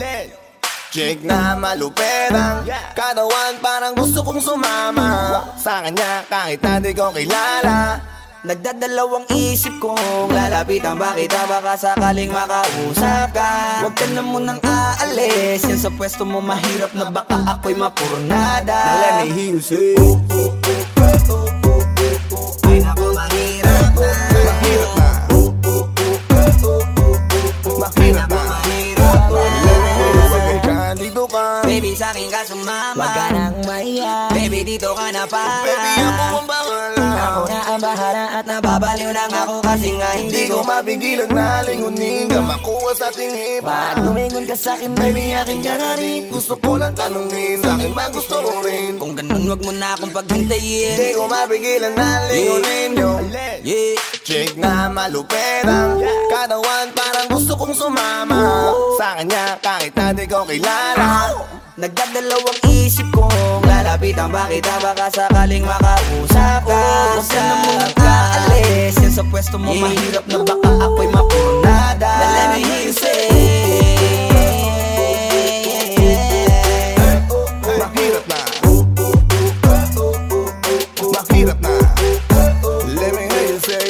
chick na malupetang katawan, parang gusto kong sumama sa kanya kahit na di ko kilala. Nagdadalawang isip kong lalapitan ba kita, baka sakaling makausap ka. Huwag ka na munang aalis, yan sa pwesto mo mahirap na baka ako'y mapurnada. Now let me hear you say ay naku, mahirap na. mahirap na. Mahirap na. Dito ka, Baby, sa'kin ka sumama. Wag ka nang maiya, Baby, dito ka na para. baby ako ang bahala. ako na ang bahala at Nababaliw lang ako kasi nga Hindi hindi ko ko mapigilan na lingunin ka, makuha sa ating hipa. Pag tumingon ka sa'kin, baby, akin ka na rin. Gusto ko lang tanungin, sa'kin ba gusto mo rin? Kung ganun, wag mo na akong paghintayin. Hindi ko mapigilan na lingunin yung chick na malupetang katawan, parang gusto kong sumama sa kanya kahit na di ko kilala. Nagdadalawang isip kong lalapitan ba kita, baka sakaling makausap ka. Huwag ka na munang aalis, yan sa pwesto mo mahirap na baka ako'y mapurnada. Let me hear you say mahirap na. Mahirap na. Let me hear you say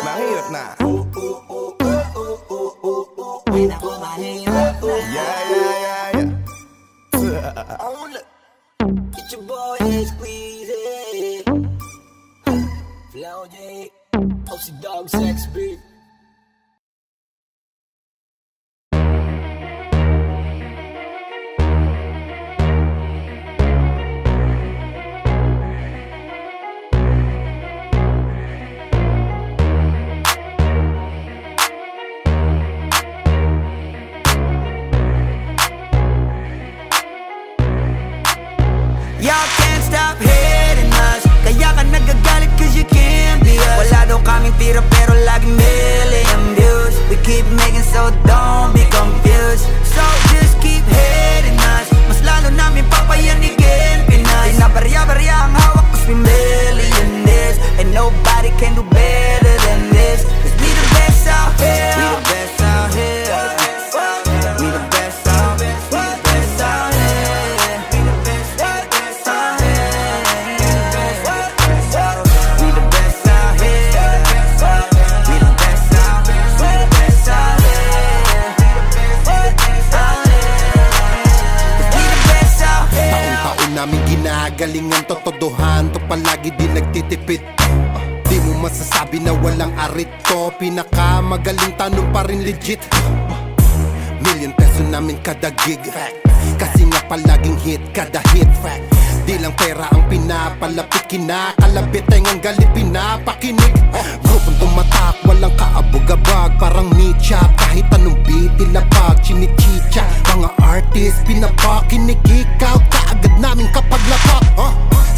mahirap na. Yeah. Get your boy squeeze Flow J, OC Dog Sex Beat. Y'all can't stop hating us, kaya ka nagagalit cause you can't be us. Wala daw kaming tira pero laging may Sinungalingan totodohan to palagi di nagtitipid. Di mo masasabi na walang arit to. Pinakamagaling tanong pa rin legit. Million peso namin kada gig, kasi nga palaging hit kada hit. Di lang pera ang pinapalapit, kinakalabit ay ngang galit pinapakinig. Grupong tumatak, walang kaabog-abag, parang Nietzsche. Kahit anong beat, ilapag, chinichicha. Mga artist, pinapakinig, ikaw kaagad namin kapag lapak.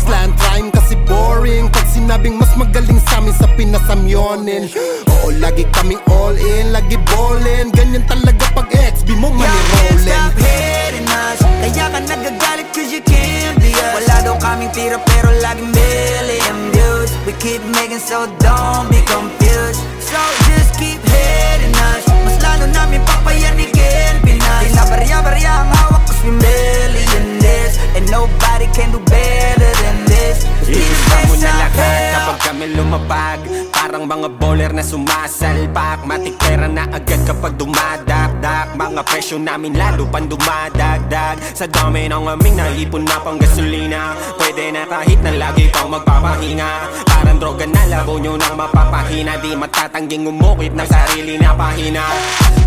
Slant rhyme kasi boring, pag sinabing mas magaling sa amin sa pinasamyonin. Oo, lagi kaming all in, lagi ballin'. Ganyan talaga pag XB mo money rollin'. Stop hating us, kaya ka nagagalit cause you can't be us. Wala daw kaming tira pero laging million views. We keep making so don't be confused. So just keep hating us, mas lalo namin papayanigin Pinas. Di na barya-barya ang hawak cause we millionaires, and nobody can do better than this. Iisa mo na lahat kapag kami lumapag, parang mga bowler na sumasalpak. Matik pera na agad kapag dumadakdak. Mga presyo namin lalo pang dumadagdag. Sa dami ng aming naipon na pang gasolina, pwede na kahit na lagi kang magpapahinga. Parang droga na labo nyo nang mapapahina. Di matatangging umukit ng sarili na pahina.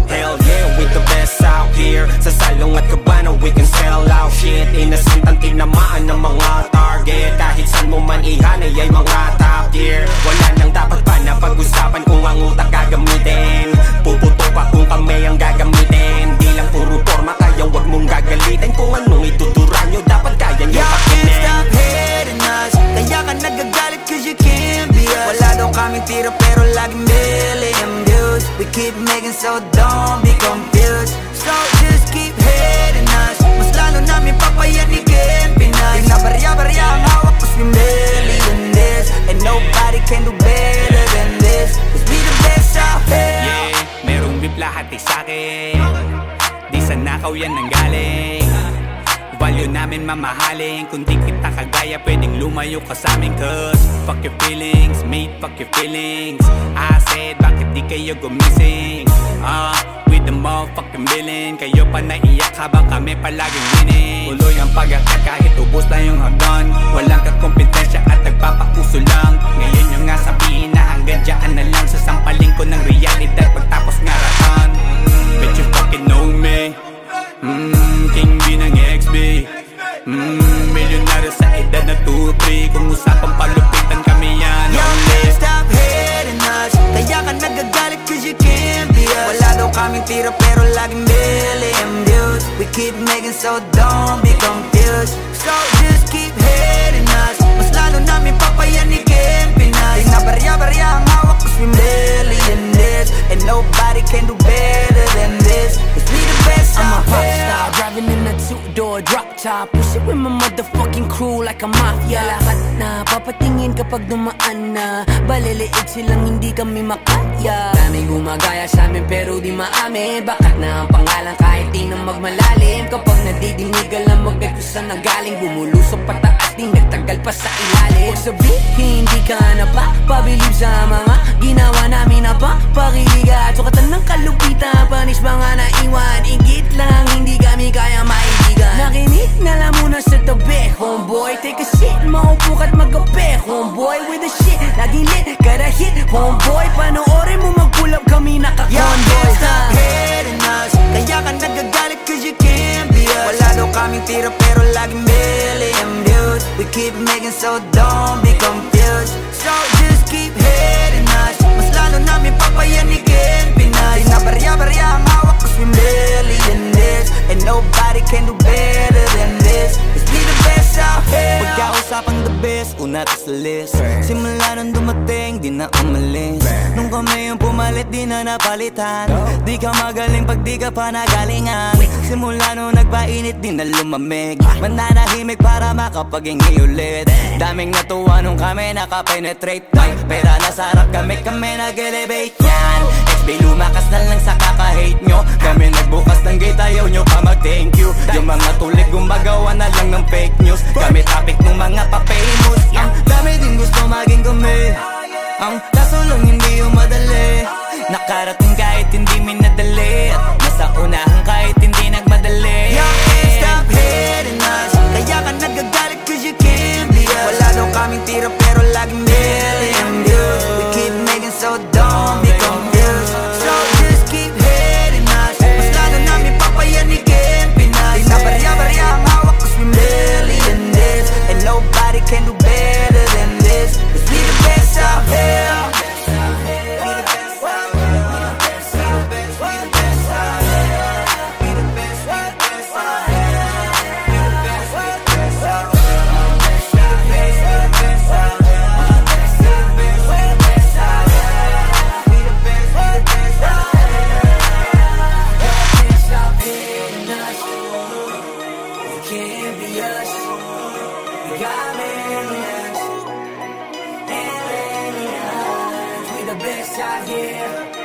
Hell yeah, with the best out here. Sa Salong at Cabana we can sell out shit. Innocent ang tinamaan ng mga target. Kahit saan mo man ihanay ay mga top tier. Wala nang dapat pa na pag-usapan kung ang utak gagamitin. Puputok pa kung kami ang gagamitin. Di lang puro forma kaya wag mong gagalitin. Kung anong itutura nyo dapat kaya nyo pakinin. Stop hating us, kaya ka nagagalit cause you can't be us. Wala daw kaming tira pero laging million views. We keep making so don't be confused. So just keep hating us, mas lalo namin papayanigin Pinas. Di na barya-barya ang hawak cause we millionaires, and nobody can do better than this. Cause we the best out here. Yeah, merong beef lahat sa'kin. Di sa nakaw yan nanggaling. Value namin mamahalin. Kung di kita kagaya pwedeng lumayo ka sa'min. Cause fuck your feelings, mate, fuck your feelings. I said bakit di kayo gumising? With the motherfucking villain. Kayo pa naiyak habang kami palaging winning. Tuloy ang pag-akat kahit ubos na yung hagdan. Walang kakompetensya at nagpapakuso lang. Ngayon yung nga sabihin na hanggang dyan na lang. Sasampaling ko ng realidad pagtapos ngaratan. Bet you fucking know me. King B ng XB. Milyonaryo sa edad na 2-3. Kung usapang palupitan kami yan. Yo, stop hating us, kaya ka nagagalit cause you can't be us. Wala daw kaming tira pero laging million views. We keep making so don't be confused. So just keep hating us, mas lalo namin papayanigin Pinas. Di na barya-barya ang hawak cause we millionaires, and nobody can do better than this. Cause we the best out here. I'm a pop star, driving in a two-door drop top. Push it with my motherfucking crew like a mafia. Lahat na papatingin kapag dumaan na. Baliliit silang hindi kami makaya. Daming gumagaya sa amin pero di maamin. Bakat na ang pangalan kahit di na magmalalim. Kapag nadidinig alam agad kung saan nagaling. Bumulusok pataas di nagtagal pa sa ilalim. Huwag sabihin di ka na pa pabilib sa mga ginawa namin na pa pakiliga. Sukatan ng kalupitan, panis mga naiwan. Igit lang hindi kami kaya maibigan. Nakinig na lang muna sa tabi, homeboy. Take a shit, maupo ka't magabi, homeboy. With the shit, laging lit, kada hit, homeboy. Panoorin mo mag-pull up kami naka-convoy. Stop hating us, kaya ka nagagalit cause you can't be us. Wala daw kaming tira pero laging million views. We keep making so don't be confused. So just keep hating us, mas lalo namin papayanigin Pinas. Di na barya-barya ang hawak cause we millionaires, and nobody can do better than this. Cause we the best out here. Pagkausapang the best, una to sa list. Simula nung dumating, di na umalis. Nung kami yung pumalit, di na napalitan. Di ka magaling pag di ka pa nagalingan. Simula nung nagpainit, di na lumamig. Mananahimik para makapaghingi ulit. Daming natuwa nung kami nakapenetrate. Pera na sarap kami nag-elevate yan. XB lumakas na lang sa kaka-hate nyo. Kami nagbukas ng gate, ayaw nyo pa mag-thank you. Yung mga tulig gumagawa na lang ng fake news. Kami topic ng mga pa-famous. Ang dami din gusto maging kami. Ang kaso lang hindi yung madali. Nakarating kahit hindi minadali. At nasa unahan kahit hindi nagmadali. Yo, stop hating us, kaya ka nagagalit cause you can't best out here.